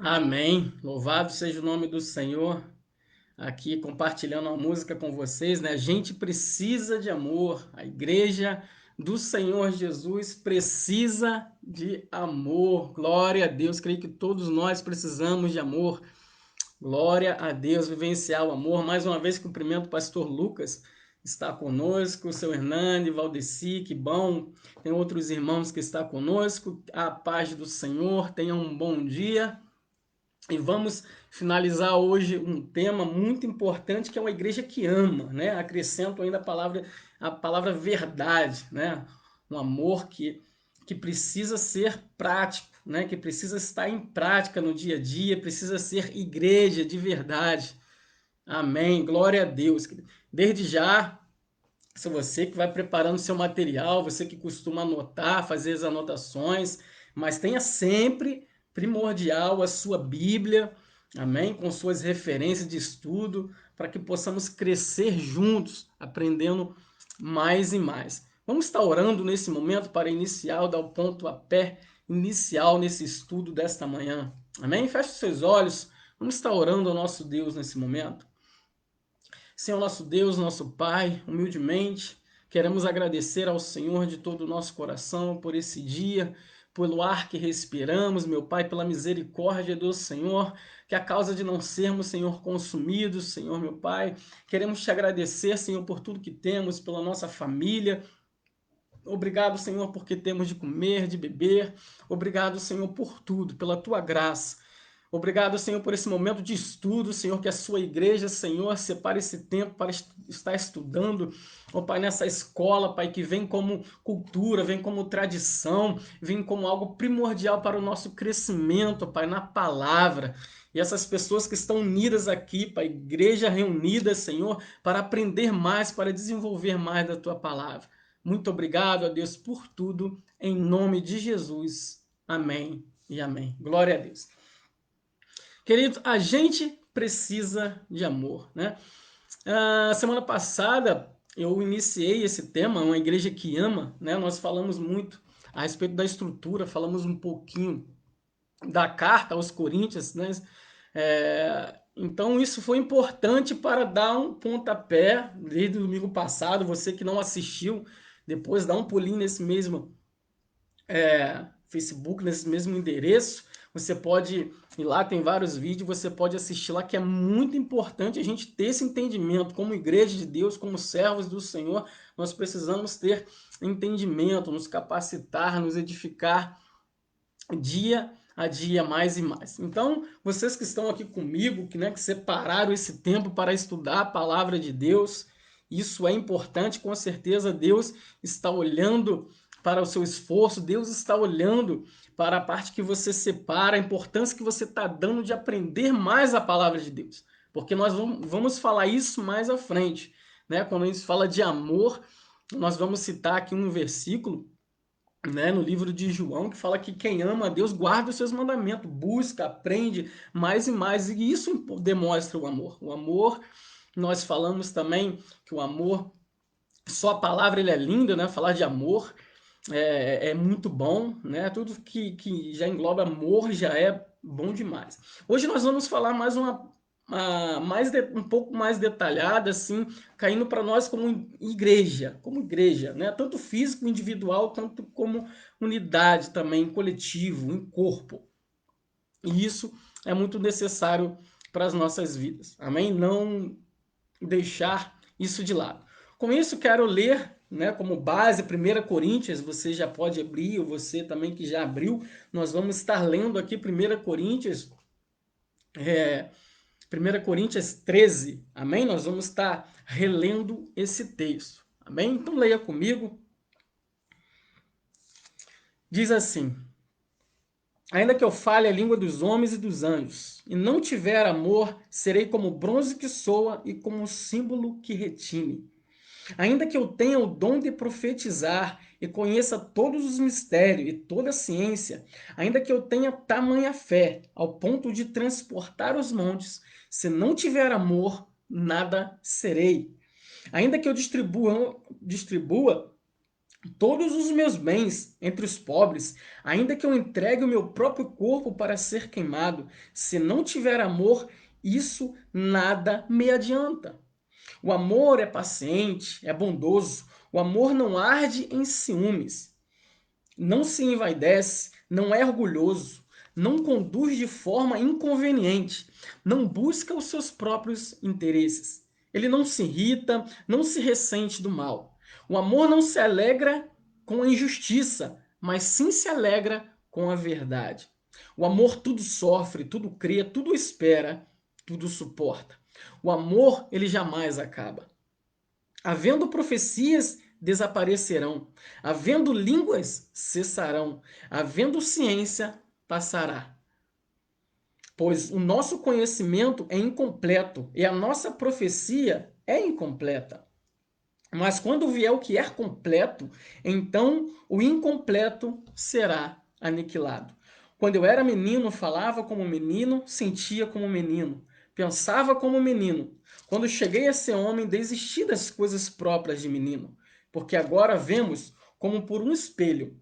Amém. Louvado seja o nome do Senhor. Aqui compartilhando uma música com vocês, né? A gente precisa de amor. A igreja do Senhor Jesus precisa de amor. Glória a Deus. Creio que todos nós precisamos de amor. Glória a Deus, vivenciar o amor. Mais uma vez, cumprimento o pastor Lucas, está conosco, o seu Hernani, Valdeci, que bom. Tem outros irmãos que estão conosco. A paz do Senhor, tenham um bom dia. E vamos finalizar hoje um tema muito importante que é uma igreja que ama, né? Acrescento ainda a palavra verdade, né? Um amor que precisa ser prático, né? Que precisa estar em prática no dia a dia, precisa ser igreja de verdade. Amém. Glória a Deus. Desde já, se você que vai preparando seu material, você que costuma anotar, fazer as anotações, mas tenha sempre primordial a sua Bíblia, amém? Com suas referências de estudo, para que possamos crescer juntos, aprendendo mais e mais. Vamos estar orando nesse momento para iniciar, dar o pontapé inicial nesse estudo desta manhã, amém? Feche os seus olhos, vamos estar orando ao nosso Deus nesse momento. Senhor nosso Deus, nosso Pai, humildemente, queremos agradecer ao Senhor de todo o nosso coração por esse dia, pelo ar que respiramos, meu Pai, pela misericórdia do Senhor, que a causa de não sermos, Senhor, consumidos, Senhor, meu Pai, queremos te agradecer, Senhor, por tudo que temos, pela nossa família. Obrigado, Senhor, porque temos de comer, de beber. Obrigado, Senhor, por tudo, pela tua graça. Obrigado, Senhor, por esse momento de estudo, Senhor, que a sua igreja, Senhor, separe esse tempo para estar estudando, ó Pai, nessa escola, Pai, que vem como cultura, vem como tradição, vem como algo primordial para o nosso crescimento, Pai, na palavra. E essas pessoas que estão unidas aqui, Pai, igreja reunida, Senhor, para aprender mais, para desenvolver mais da tua palavra. Muito obrigado a Deus por tudo, em nome de Jesus. Amém e amém. Glória a Deus. Querido, a gente precisa de amor, né? Semana passada eu iniciei esse tema, uma igreja que ama, né? Nós falamos muito a respeito da estrutura, falamos um pouquinho da carta aos Coríntios, né? Então isso foi importante para dar um pontapé desde o domingo passado. Você que não assistiu, depois dá um pulinho nesse mesmo Facebook, nesse mesmo endereço. Você pode ir lá, tem vários vídeos, você pode assistir lá, que é muito importante a gente ter esse entendimento. Como igreja de Deus, como servos do Senhor, nós precisamos ter entendimento, nos capacitar, nos edificar dia a dia mais e mais. Então, vocês que estão aqui comigo, que separaram esse tempo para estudar a palavra de Deus, isso é importante, com certeza Deus está olhando para o seu esforço, Deus está olhando para a parte que você separa, a importância que você está dando de aprender mais a palavra de Deus. Porque nós vamos falar isso mais à frente, né? Quando a gente fala de amor, nós vamos citar aqui um versículo, né, no livro de João, que fala que quem ama a Deus guarda os seus mandamentos, busca, aprende mais e mais, e isso demonstra o amor. O amor, nós falamos também que o amor, só a palavra ele é linda, né? Falar de amor é muito bom, né? Tudo que já engloba amor já é bom demais. Hoje nós vamos falar mais um pouco mais detalhada, assim, caindo para nós como igreja, né? Tanto físico, individual, tanto como unidade também, coletivo, em corpo. E isso é muito necessário para as nossas vidas. Amém? Não deixar isso de lado. Com isso, quero ler, né, como base 1 Coríntios, você já pode abrir, ou você também que já abriu, nós vamos estar lendo aqui 1 Coríntios, 1 Coríntios 13, amém? Nós vamos estar relendo esse texto, amém? Então leia comigo, diz assim: ainda que eu fale a língua dos homens e dos anjos, e não tiver amor, serei como bronze que soa e como símbolo que retine. Ainda que eu tenha o dom de profetizar e conheça todos os mistérios e toda a ciência, ainda que eu tenha tamanha fé ao ponto de transportar os montes, se não tiver amor, nada serei. Ainda que eu distribua todos os meus bens entre os pobres, ainda que eu entregue o meu próprio corpo para ser queimado, se não tiver amor, isso nada me adianta. O amor é paciente, é bondoso. O amor não arde em ciúmes, não se envaidece, não é orgulhoso, não conduz de forma inconveniente, não busca os seus próprios interesses. Ele não se irrita, não se ressente do mal. O amor não se alegra com a injustiça, mas sim se alegra com a verdade. O amor tudo sofre, tudo crê, tudo espera, tudo suporta. O amor, ele jamais acaba. Havendo profecias, desaparecerão. Havendo línguas, cessarão. Havendo ciência, passará. Pois o nosso conhecimento é incompleto e a nossa profecia é incompleta. Mas quando vier o que é completo, então o incompleto será aniquilado. Quando eu era menino, falava como menino, sentia como menino, pensava como menino. Quando cheguei a ser homem, desisti das coisas próprias de menino, porque agora vemos como por um espelho,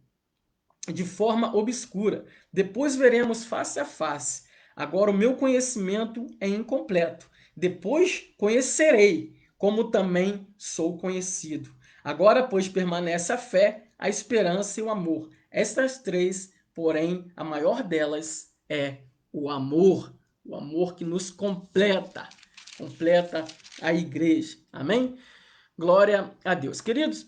de forma obscura. Depois veremos face a face. Agora o meu conhecimento é incompleto. Depois conhecerei, como também sou conhecido. Agora, pois, permanece a fé, a esperança e o amor. Estas três, porém, a maior delas é o amor que nos completa, completa a igreja. Amém? Glória a Deus. Queridos,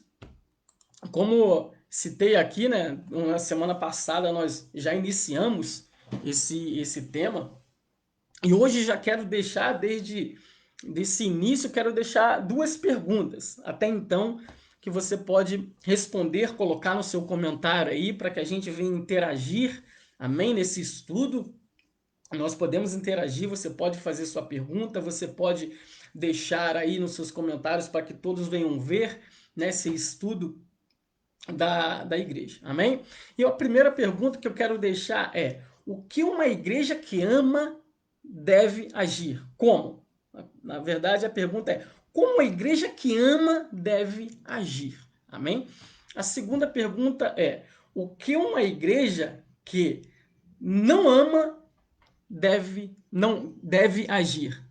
como citei aqui, né, na semana passada nós já iniciamos esse tema e hoje já quero deixar desde desse início quero deixar duas perguntas. Até então que você pode responder, colocar no seu comentário aí para que a gente venha interagir, amém, nesse estudo. Nós podemos interagir, você pode fazer sua pergunta, você pode deixar aí nos seus comentários para que todos venham ver, né, esse estudo da igreja. Amém? E a primeira pergunta que eu quero deixar é: o que uma igreja que ama deve agir? Como? Na verdade, a pergunta é: como a igreja que ama deve agir? Amém? A segunda pergunta é: o que uma igreja que não ama não deve agir?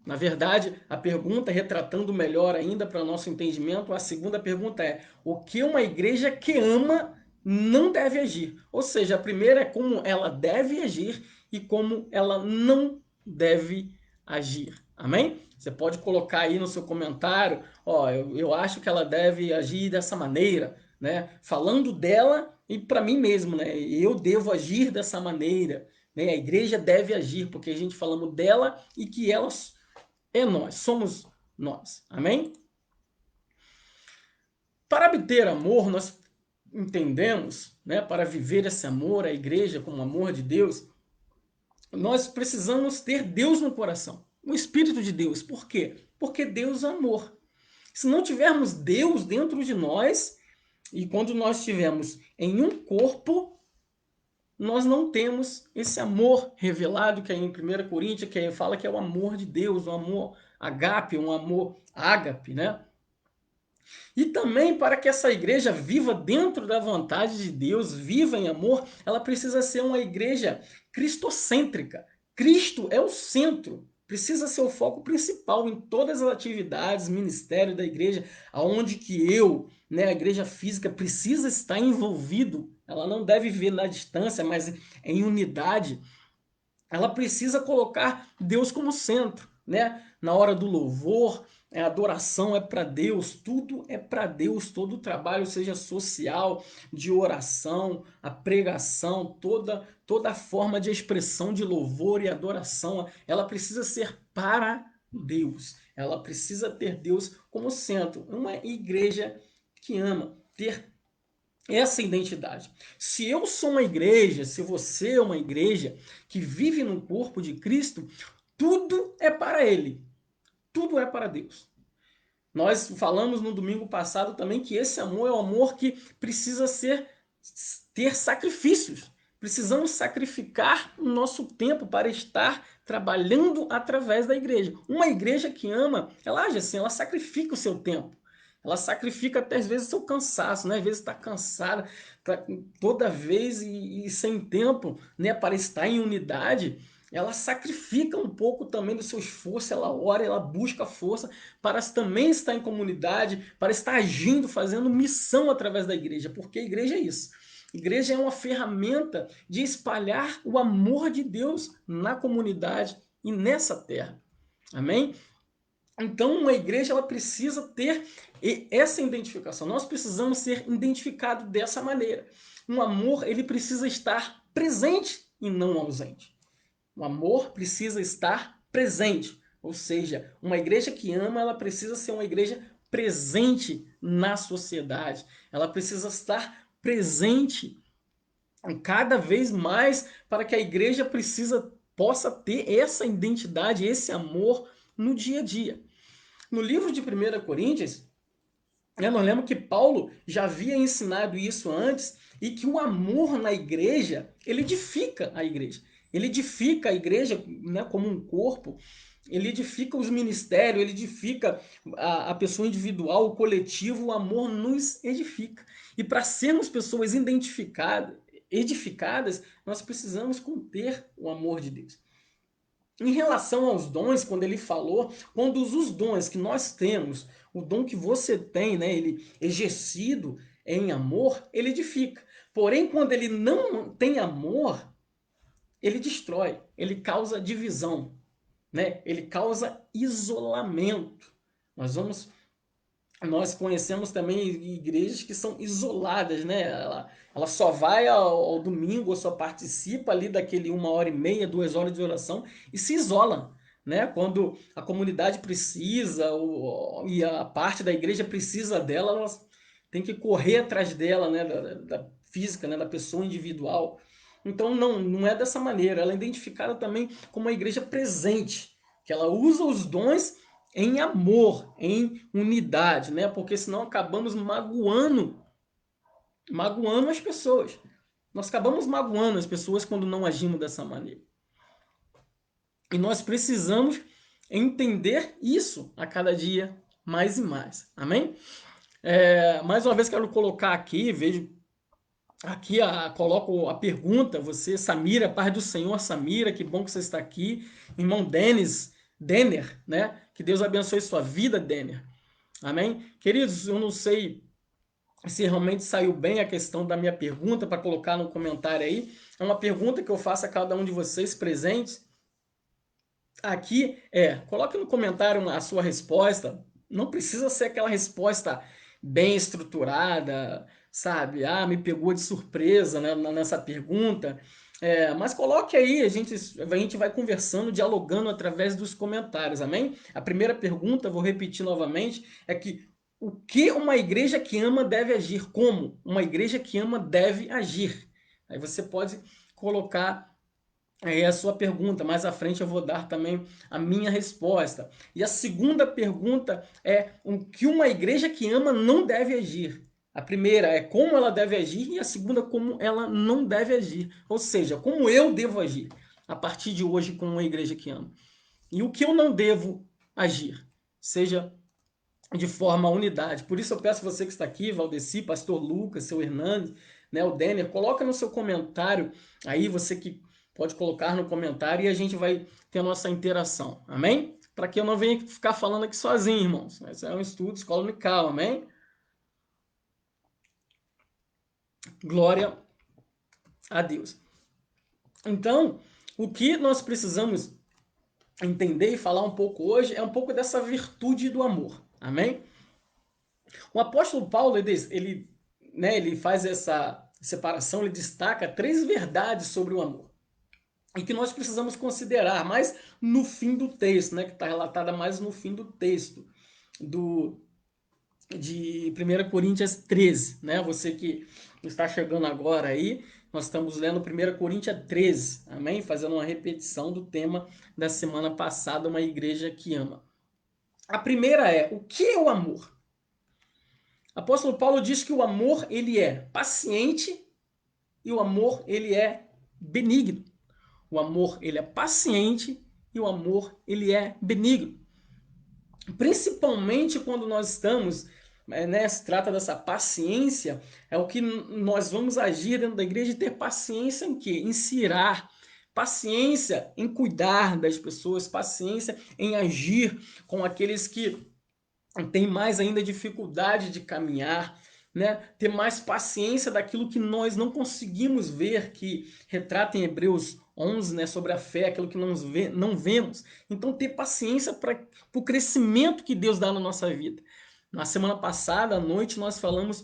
Na verdade, a pergunta, retratando melhor ainda para o nosso entendimento, a segunda pergunta é: o que uma igreja que ama não deve agir? Ou seja, a primeira é como ela deve agir e como ela não deve agir. Amém? Você pode colocar aí no seu comentário, ó, eu acho que ela deve agir dessa maneira, né? Falando dela e para mim mesmo, né? Eu devo agir dessa maneira, né? A igreja deve agir, porque a gente falamos dela e que ela é nós, somos nós. Amém? Para obter amor, nós entendemos, né, para viver esse amor, a igreja como amor de Deus, nós precisamos ter Deus no coração, o Espírito de Deus. Por quê? Porque Deus é amor. Se não tivermos Deus dentro de nós, e quando nós estivermos em um corpo, nós não temos esse amor revelado que é em 1 Coríntios, que fala que é o amor de Deus, o amor agape, um amor ágape, né? E também para que essa igreja viva dentro da vontade de Deus, viva em amor, ela precisa ser uma igreja cristocêntrica. Cristo é o centro, precisa ser o foco principal em todas as atividades, ministério da igreja, aonde que eu, né, a igreja física precisa estar envolvido. Ela não deve viver na distância, mas em unidade. Ela precisa colocar Deus como centro, né? Na hora do louvor, a adoração é para Deus, tudo é para Deus, todo o trabalho, seja social, de oração, a pregação, toda forma de expressão de louvor e adoração, ela precisa ser para Deus. Ela precisa ter Deus como centro. Uma igreja que ama ter essa identidade. Se eu sou uma igreja, se você é uma igreja que vive no corpo de Cristo, tudo é para Ele, tudo é para Deus. Nós falamos no domingo passado também que esse amor é o amor que precisa ter sacrifícios. Precisamos sacrificar o nosso tempo para estar trabalhando através da igreja. Uma igreja que ama, ela age assim, ela sacrifica o seu tempo. Ela sacrifica até às vezes o seu cansaço, né? Às vezes está cansada, tá toda vez e sem tempo, né? Para estar em unidade. Ela sacrifica um pouco também do seu esforço, ela ora, ela busca força para também estar em comunidade, para estar agindo, fazendo missão através da igreja, porque a igreja é isso. Igreja é uma ferramenta de espalhar o amor de Deus na comunidade e nessa terra. Amém? Então, uma igreja ela precisa ter essa identificação. Nós precisamos ser identificados dessa maneira. Um amor ele precisa estar presente e não ausente. O amor precisa estar presente. Ou seja, uma igreja que ama, ela precisa ser uma igreja presente na sociedade. Ela precisa estar presente cada vez mais para que a igreja possa ter essa identidade, esse amor no dia a dia. No livro de 1 Coríntios, nós lemos que Paulo já havia ensinado isso antes e que o amor na igreja, ele edifica a igreja. Ele edifica a igreja, né, como um corpo, ele edifica os ministérios, ele edifica a pessoa individual, o coletivo, o amor nos edifica. E para sermos pessoas edificadas, nós precisamos conter o amor de Deus. Em relação aos dons, quando ele falou, quando os dons que nós temos, o dom que você tem, né, ele exercido em amor, ele edifica. Porém, quando ele não tem amor, ele destrói, ele causa divisão, né? Ele causa isolamento. Nós conhecemos também igrejas que são isoladas, né? Ela só vai ao domingo, ou só participa ali daquele 1h30, 2 horas de oração e se isola, né? Quando a comunidade precisa e a parte da igreja precisa dela, elas têm que correr atrás dela, né? Da física, né? Da pessoa individual. Então não é dessa maneira. Ela é identificada também como uma igreja presente, que ela usa os dons em amor, em unidade, né? Porque senão acabamos magoando as pessoas. Nós acabamos magoando as pessoas quando não agimos dessa maneira. E nós precisamos entender isso a cada dia mais e mais. Amém? Mais uma vez quero colocar aqui, vejo aqui, coloco a pergunta, você, Samira, paz do Senhor, Samira, que bom que você está aqui. Irmão Denner, né? Que Deus abençoe sua vida, Denner. Amém? Queridos, eu não sei se realmente saiu bem a questão da minha pergunta para colocar no comentário aí. É uma pergunta que eu faço a cada um de vocês presentes. Aqui coloque no comentário a sua resposta. Não precisa ser aquela resposta bem estruturada, sabe? Me pegou de surpresa, né, nessa pergunta. Mas coloque aí, a gente vai conversando, dialogando através dos comentários, amém? A primeira pergunta, vou repetir novamente, é que o que uma igreja que ama deve agir? Como uma igreja que ama deve agir? Aí você pode colocar aí a sua pergunta, mais à frente eu vou dar também a minha resposta. E a segunda pergunta é o que uma igreja que ama não deve agir. A primeira é como ela deve agir e a segunda como ela não deve agir. Ou seja, como eu devo agir a partir de hoje com uma igreja que ama. E o que eu não devo agir, seja de forma unidade. Por isso eu peço você que está aqui, Valdeci, Pastor Lucas, seu Hernandes, né, o Denner, coloca no seu comentário aí, você que pode colocar no comentário e a gente vai ter a nossa interação, amém? Para que eu não venha ficar falando aqui sozinho, irmãos. Esse é um estudo escola unical, amém? Glória a Deus. Então, o que nós precisamos entender e falar um pouco hoje é um pouco dessa virtude do amor, amém? O apóstolo Paulo, ele faz essa separação, ele destaca 3 verdades sobre o amor. E que nós precisamos considerar mais no fim do texto, né, que está relatada mais no fim do texto de 1 Coríntios 13. Né? Você que está chegando agora aí, nós estamos lendo 1 Coríntios 13, amém? Fazendo uma repetição do tema da semana passada, uma igreja que ama. A primeira é, o que é o amor? Apóstolo Paulo diz que o amor ele é paciente e o amor ele é benigno. O amor ele é paciente e o amor ele é benigno. Principalmente quando nós estamos né, se trata dessa paciência, é o que nós vamos agir dentro da igreja e ter paciência em quê? Em se irar, paciência em cuidar das pessoas, paciência em agir com aqueles que têm mais ainda dificuldade de caminhar, né? Ter mais paciência daquilo que nós não conseguimos ver, que retrata em Hebreus 11, né, sobre a fé, aquilo que não vemos. Então, ter paciência para o crescimento que Deus dá na nossa vida. Na semana passada, à noite, nós falamos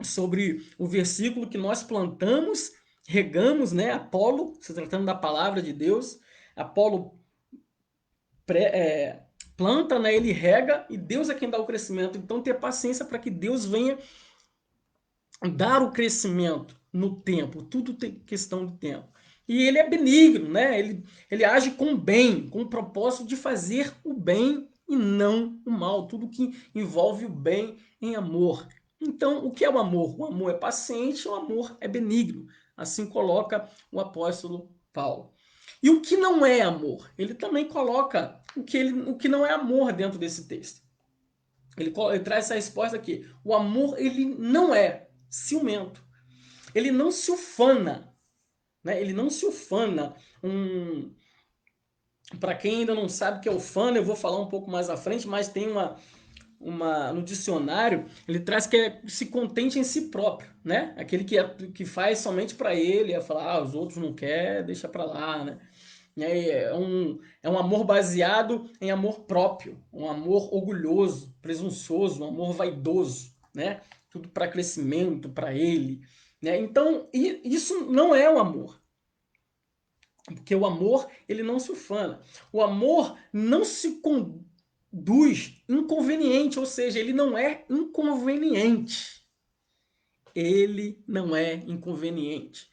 sobre o versículo que nós plantamos, regamos, né? Apolo, se tratando da palavra de Deus. Apolo planta, né? Ele rega e Deus é quem dá o crescimento. Então, ter paciência para que Deus venha dar o crescimento no tempo. Tudo tem questão de tempo. E ele é benigno, né? Ele age com bem, com o propósito de fazer o bem e não o mal. Tudo que envolve o bem em amor. Então, o que é o amor? O amor é paciente, o amor é benigno. Assim coloca o apóstolo Paulo. E o que não é amor? Ele também coloca o que não é amor dentro desse texto. Ele traz essa resposta aqui. O amor, ele não é ciumento. Ele não se ufana. Né? Ele não se ufana. Para quem ainda não sabe o que é ufana, eu vou falar um pouco mais à frente, mas tem no dicionário, ele traz que é se contente em si próprio, né? Aquele que faz somente para ele, é falar, os outros não quer, deixa para lá, né? É um amor baseado em amor próprio, um amor orgulhoso, presunçoso, um amor vaidoso, né? Tudo para crescimento, para ele, né? Então, isso não é o amor. Porque o amor, ele não se ufana. O amor não se conduz inconveniente, ou seja, ele não é inconveniente. Ele não é inconveniente.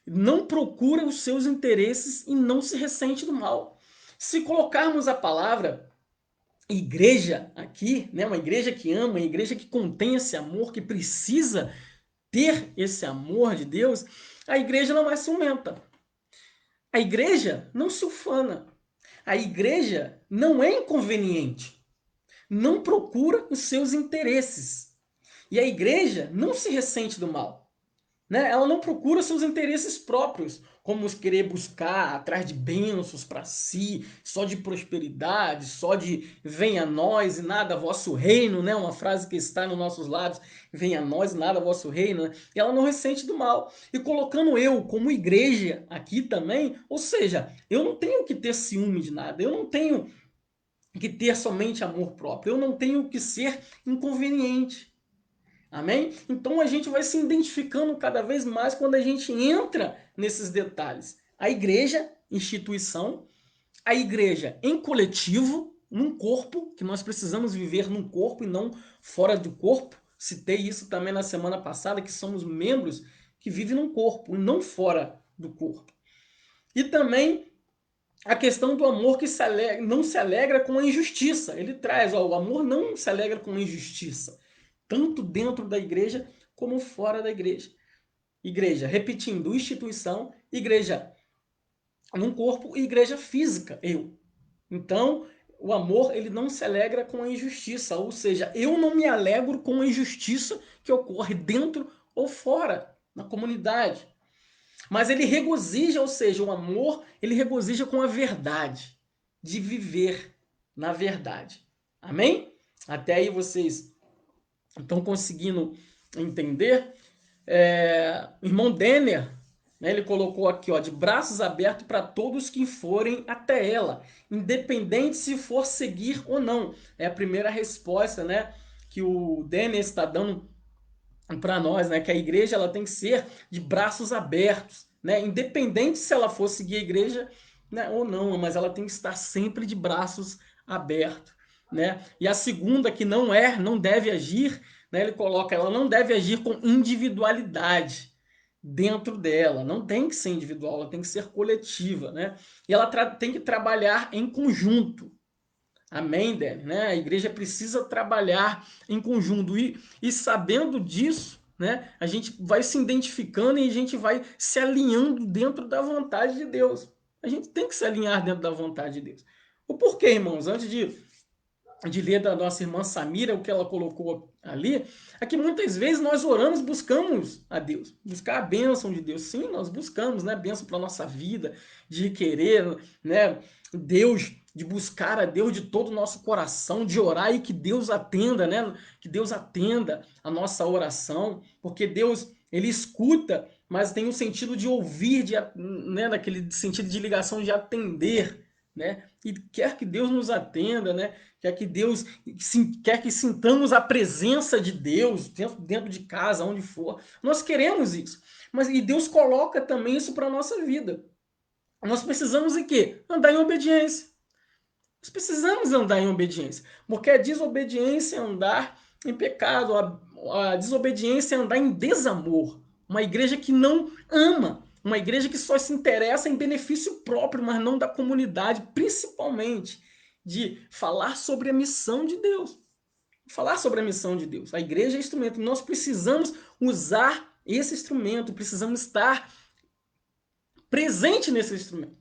Não procura os seus interesses e não se ressente do mal. Se colocarmos a palavra igreja aqui, né, uma igreja que ama, uma igreja que contém esse amor, que precisa ter esse amor de Deus, a igreja não é ciumenta. A igreja não se ufana. A igreja não é inconveniente. Não procura os seus interesses. E a igreja não se ressente do mal. Né? Ela não procura seus interesses próprios, como os querer buscar atrás de bênçãos para si, só de prosperidade, só de venha a nós e nada vosso reino, né? Uma frase que está nos nossos lábios, venha a nós e nada vosso reino, né? E ela não ressente do mal. E colocando eu como igreja aqui também, ou seja, eu não tenho que ter ciúme de nada, eu não tenho que ter somente amor próprio, eu não tenho que ser inconveniente. Amém? Então a gente vai se identificando cada vez mais quando a gente entra nesses detalhes. A igreja, instituição, a igreja em coletivo, num corpo, que nós precisamos viver num corpo e não fora do corpo. Citei isso também na semana passada, que somos membros que vivem num corpo e não fora do corpo. E também a questão do amor que não se alegra com a injustiça. Ele traz, ó, o amor não se alegra com a injustiça, tanto dentro da igreja como fora da igreja. Igreja, repetindo, instituição, igreja num corpo e igreja física, eu. Então, o amor, ele não se alegra com a injustiça, ou seja, eu não me alegro com a injustiça que ocorre dentro ou fora, na comunidade. Mas ele regozija, ou seja, o amor, ele regozija com a verdade, de viver na verdade. Amém? Até aí vocês estão conseguindo entender? O irmão Denner, né, ele colocou aqui, ó, de braços abertos para todos que forem até ela, independente se for seguir ou não. É a primeira resposta, né, que o Denner está dando para nós, né, que a igreja ela tem que ser de braços abertos, né, independente se ela for seguir a igreja, né, ou não, mas ela tem que estar sempre de braços abertos, né? E a segunda que não deve agir, né, ele coloca, ela não deve agir com individualidade dentro dela, não tem que ser individual, ela tem que ser coletiva, né? E ela tem que trabalhar em conjunto. Amém, Dani? Né? A igreja precisa trabalhar em conjunto e sabendo disso, né, a gente vai se identificando e a gente vai se alinhando dentro da vontade de Deus. A gente tem que se alinhar dentro da vontade de Deus. O porquê, irmãos? Antes de de ler da nossa irmã Samira, o que ela colocou ali, é que muitas vezes nós oramos, buscamos a Deus, buscar a bênção de Deus. Sim, nós buscamos, né, bênção para a nossa vida, de querer, né, Deus, de buscar a Deus de todo o nosso coração, de orar e que Deus atenda, né, que Deus atenda a nossa oração, porque Deus, ele escuta, mas tem um sentido de ouvir, né, naquele sentido de ligação de atender, né, e quer que Deus nos atenda, né, quer que Deus, quer que sintamos a presença de Deus dentro de casa, onde for. Nós queremos isso. Mas e Deus coloca também isso para a nossa vida. Nós precisamos em quê? Andar em obediência. Nós precisamos andar em obediência. Porque a desobediência é andar em pecado. A desobediência é andar em desamor. Uma igreja que não ama. Uma igreja que só se interessa em benefício próprio, mas não da comunidade, principalmente de falar sobre a missão de Deus. Falar sobre a missão de Deus. A igreja é instrumento. Nós precisamos usar esse instrumento, precisamos estar presente nesse instrumento.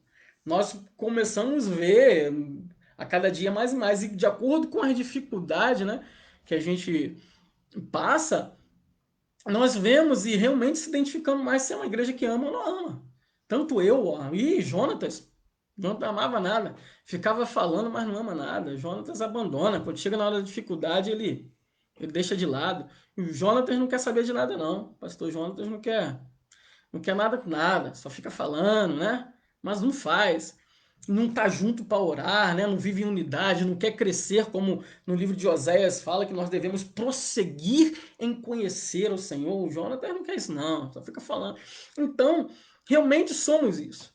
Nós começamos a ver a cada dia mais e mais, e de acordo com as dificuldades, né, que a gente passa, nós vemos e realmente se identificamos mais se é uma igreja que ama ou não ama. Tanto eu, e Jonatas, não amava nada, ficava falando, mas não ama nada. Jonatas abandona, quando chega na hora da dificuldade, ele deixa de lado. E o Jonatas não quer saber de nada, não. O pastor Jonatas não quer nada com nada, só fica falando, né? Mas não faz. Não tá junto para orar, né? Não vive em unidade, não quer crescer, como no livro de Oséias fala que nós devemos prosseguir em conhecer o Senhor. O Jonatas não quer isso, não, só fica falando. Então, realmente somos isso.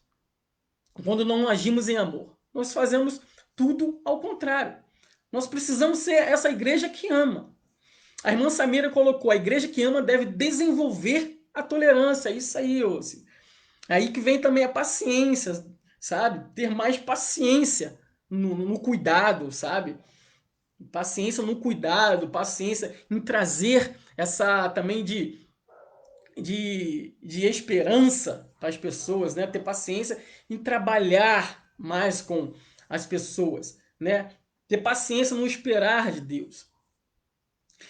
Quando não agimos em amor, nós fazemos tudo ao contrário. Nós precisamos ser essa igreja que ama. A irmã Samira colocou: a igreja que ama deve desenvolver a tolerância. Isso aí, Ossi. Aí que vem também a paciência, sabe? Ter mais paciência no cuidado, sabe? Paciência no cuidado, paciência em trazer essa também de esperança para as pessoas, né? Ter paciência em trabalhar mais com as pessoas, né? Ter paciência no esperar de Deus.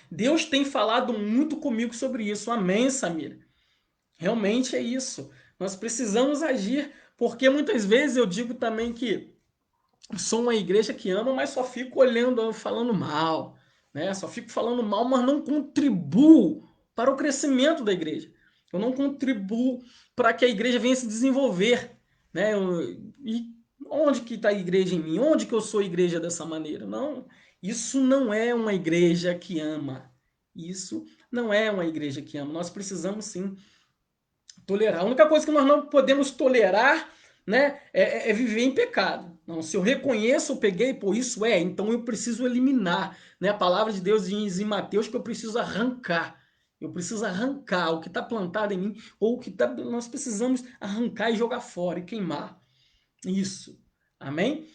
Deus tem falado muito comigo sobre isso. Amém, Samira? Realmente é isso. Nós precisamos agir, porque muitas vezes eu digo também que sou uma igreja que ama, mas só fico olhando, falando mal, né? Só fico falando mal, mas não contribuo para o crescimento da igreja. Eu não contribuo para que a igreja venha se desenvolver, né? E onde que está a igreja em mim? Onde que eu sou igreja dessa maneira? Não, isso não é uma igreja que ama. Isso não é uma igreja que ama. Nós precisamos sim tolerar. A única coisa que nós não podemos tolerar, né, é viver em pecado. Não, se eu reconheço, eu peguei, pô, isso então eu preciso eliminar. Né? A palavra de Deus diz em Mateus que eu preciso arrancar. Eu preciso arrancar o que está plantado em mim, ou o que tá, nós precisamos arrancar e jogar fora e queimar. Isso. Amém?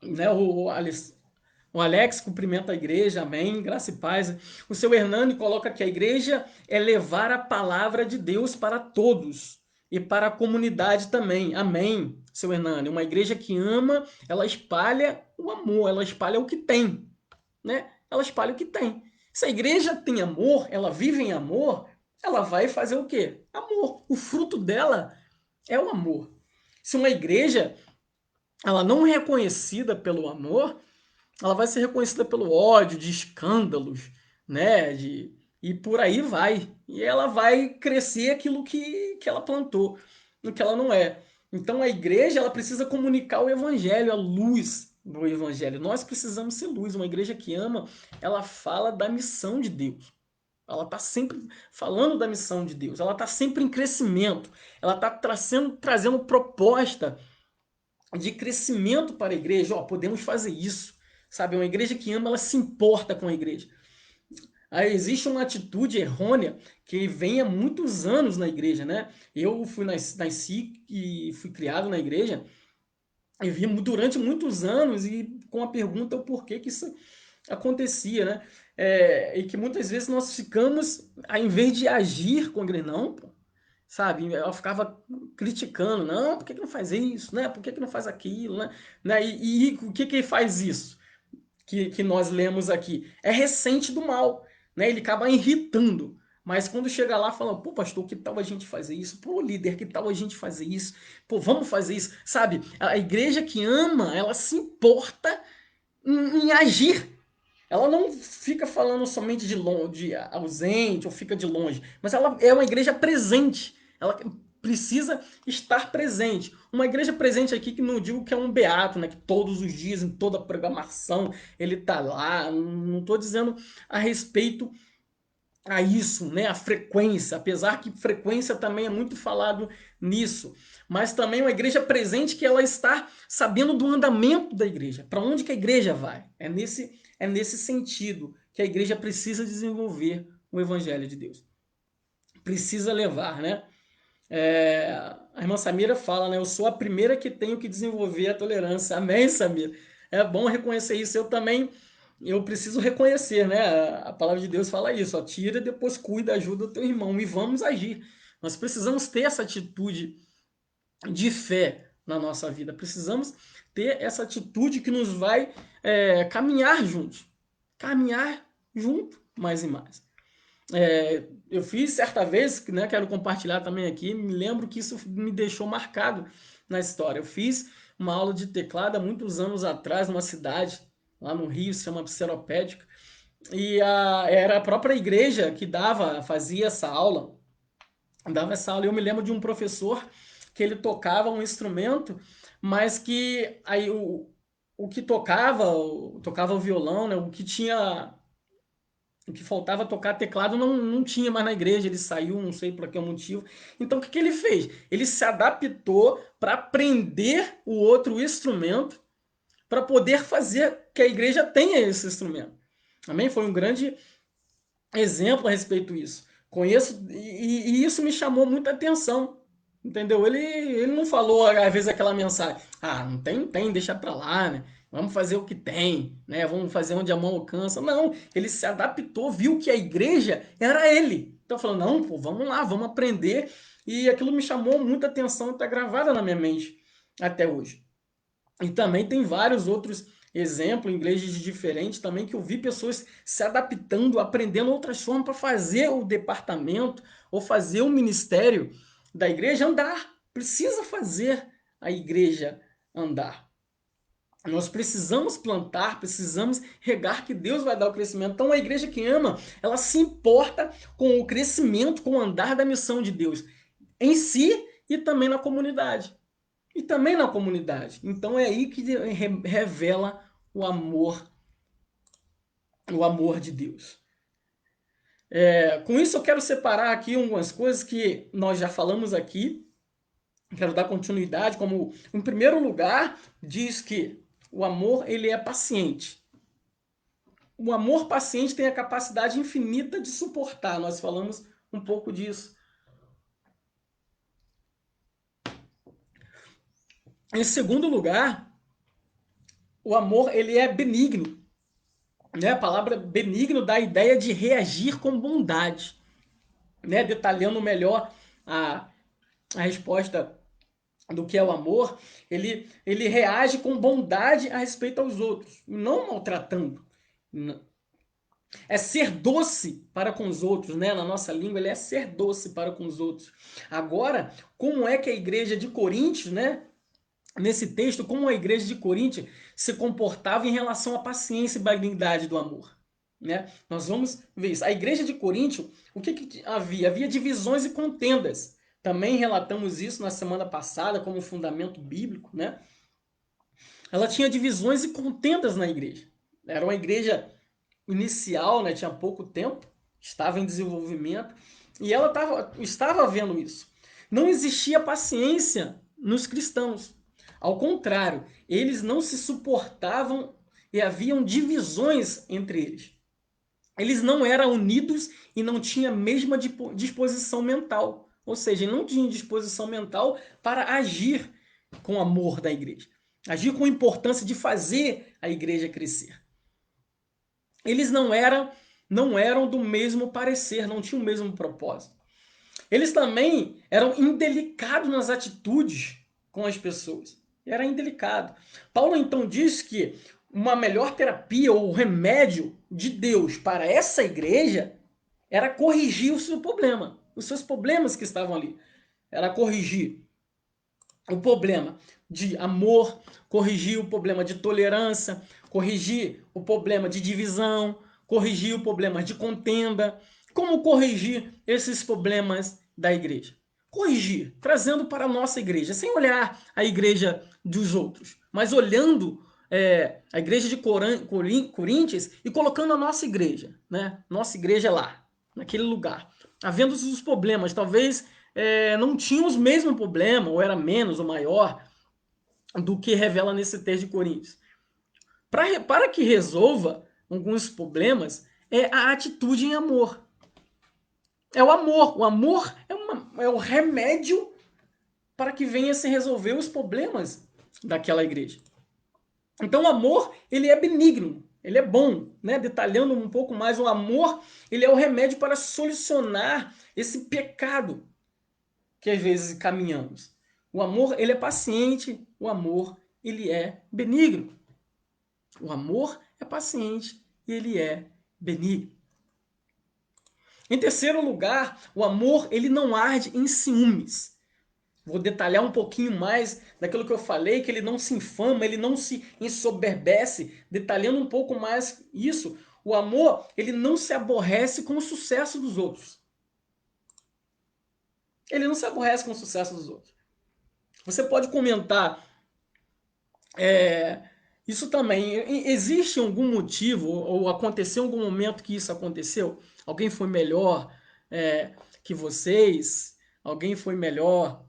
Né, o Alex cumprimenta a igreja, amém, graça e paz. O seu Hernani coloca que a igreja é levar a palavra de Deus para todos e para a comunidade também, amém, seu Hernani. Uma igreja que ama, ela espalha o amor, ela espalha o que tem, né? Ela espalha o que tem. Se a igreja tem amor, ela vive em amor, ela vai fazer o quê? Amor. O fruto dela é o amor. Se uma igreja ela não é reconhecida pelo amor, ela vai ser reconhecida pelo ódio, de escândalos, né? E por aí vai. E ela vai crescer aquilo que ela plantou, no que ela não é. Então a igreja ela precisa comunicar o evangelho, a luz do evangelho. Nós precisamos ser luz. Uma igreja que ama, ela fala da missão de Deus. Ela está sempre falando da missão de Deus. Ela está sempre em crescimento. Ela está trazendo proposta de crescimento para a igreja. Ó, podemos fazer isso. Sabe, uma igreja que ama, ela se importa com a igreja. Aí existe uma atitude errônea que vem há muitos anos na igreja, né? Eu nasci e fui criado na igreja e vi durante muitos anos e com a pergunta o porquê que isso acontecia, né? E que muitas vezes nós ficamos, ao invés de agir com a igreja, não, pô, sabe? Ela ficava criticando, não, por que não faz isso, né? Por que não faz aquilo, né? E o que faz isso? que nós lemos aqui é recente do mal, né? Ele acaba irritando. Mas quando chega lá, fala, pô, pastor, que tal a gente fazer isso? Pô, líder, que tal a gente fazer isso? Pô, vamos fazer isso. Sabe, a igreja que ama, ela se importa em agir. Ela não fica falando somente de longe, de ausente, ou fica de longe, mas ela é uma igreja presente. Ela precisa estar presente. Uma igreja presente aqui que não digo que é um beato, né? Que todos os dias, em toda a programação, ele tá lá. Não estou dizendo a respeito a isso, né? A frequência, apesar que frequência também é muito falado nisso, mas também uma igreja presente que ela está sabendo do andamento da igreja, para onde que a igreja vai. É nesse sentido que a igreja precisa desenvolver o evangelho de Deus. Precisa levar, né? A irmã Samira fala, né? Eu sou a primeira que tenho que desenvolver a tolerância. Amém, Samira? É bom reconhecer isso. Eu preciso reconhecer, né? A palavra de Deus fala isso, ó, tira, depois cuida, ajuda o teu irmão e vamos agir. Nós precisamos ter essa atitude de fé na nossa vida. Precisamos ter essa atitude que nos vai caminhar juntos. Caminhar junto mais e mais. Eu fiz certa vez, né, quero compartilhar também aqui, me lembro que isso me deixou marcado na história. Eu fiz uma aula de teclado há muitos anos atrás, numa cidade, lá no Rio, se chama Seropédica, e era a própria igreja que fazia essa aula, dava essa aula, e eu me lembro de um professor que ele tocava um instrumento, mas que aí o que tocava o violão, né, o que faltava tocar teclado não tinha mais na igreja, ele saiu, não sei por que motivo. Então o que ele fez? Ele se adaptou para aprender o outro instrumento para poder fazer que a igreja tenha esse instrumento. Amém? Foi um grande exemplo a respeito disso. Conheço, e isso me chamou muita atenção. Entendeu? Ele não falou, às vezes, aquela mensagem: ah, não tem, não tem, deixa pra lá, né? Vamos fazer o que tem, né? Vamos fazer onde a mão alcança. Não, ele se adaptou, viu que a igreja era ele. Então falou: não, pô, vamos lá, vamos aprender. E aquilo me chamou muita atenção e está gravada na minha mente até hoje. E também tem vários outros exemplos em igrejas diferentes também que eu vi pessoas se adaptando, aprendendo outras formas para fazer o departamento ou fazer o ministério da igreja andar. Precisa fazer a igreja andar. Nós precisamos plantar, precisamos regar, que Deus vai dar o crescimento. Então, a igreja que ama, ela se importa com o crescimento, com o andar da missão de Deus em si e também na comunidade. E também na comunidade. Então é aí que revela o amor de Deus. Com isso eu quero separar aqui algumas coisas que nós já falamos aqui. Quero dar continuidade, como em primeiro lugar diz que o amor ele é paciente. O amor paciente tem a capacidade infinita de suportar. Nós falamos um pouco disso. Em segundo lugar, o amor ele é benigno. Né? A palavra benigno dá a ideia de reagir com bondade. Né? Detalhando melhor a resposta do que é o amor, ele reage com bondade a respeito aos outros, não maltratando. É ser doce para com os outros, né? Na nossa língua, ele é ser doce para com os outros. Agora, como é que a igreja de Coríntios, né? Nesse texto, como a igreja de Coríntios se comportava em relação à paciência e benignidade do amor. Né? Nós vamos ver isso. A igreja de Coríntios, o que havia? Havia divisões e contendas. Também relatamos isso na semana passada como fundamento bíblico. Né? Ela tinha divisões e contendas na igreja. Era uma igreja inicial, né? Tinha pouco tempo, estava em desenvolvimento, e ela estava vendo isso. Não existia paciência nos cristãos. Ao contrário, eles não se suportavam e haviam divisões entre eles. Eles não eram unidos e não tinham a mesma disposição mental. Ou seja, não tinham disposição mental para agir com o amor da igreja. Agir com a importância de fazer a igreja crescer. Eles não eram do mesmo parecer, não tinham o mesmo propósito. Eles também eram indelicados nas atitudes com as pessoas. Era indelicado. Paulo então diz que uma melhor terapia ou remédio de Deus para essa igreja era corrigir o seu problema, os seus problemas que estavam ali. Era corrigir o problema de amor, corrigir o problema de tolerância, corrigir o problema de divisão, corrigir o problema de contenda. Como corrigir esses problemas da igreja? Corrigir, trazendo para a nossa igreja, sem olhar a igreja dos outros, mas olhando a igreja de Coríntios e colocando a nossa igreja, né? Nossa igreja lá, naquele lugar. Havendo os problemas, talvez não tinham os mesmos problemas, ou era menos ou maior, do que revela nesse texto de Coríntios. Para que resolva alguns problemas, é a atitude em amor. É o amor. O amor é o remédio para que venha se resolver os problemas daquela igreja. Então o amor, ele é benigno, ele é bom, né? Detalhando um pouco mais, o amor, ele é o remédio para solucionar esse pecado que às vezes caminhamos. O amor, ele é paciente, o amor, ele é benigno. O amor é paciente e ele é benigno. Em terceiro lugar, o amor, ele não arde em ciúmes. Vou detalhar um pouquinho mais daquilo que eu falei, que ele não se infama, ele não se ensoberbece, detalhando um pouco mais isso. O amor, ele não se aborrece com o sucesso dos outros. Ele não se aborrece com o sucesso dos outros. Você pode comentar isso também. Existe algum motivo ou aconteceu algum momento que isso aconteceu? Alguém foi melhor que vocês? Alguém foi melhor,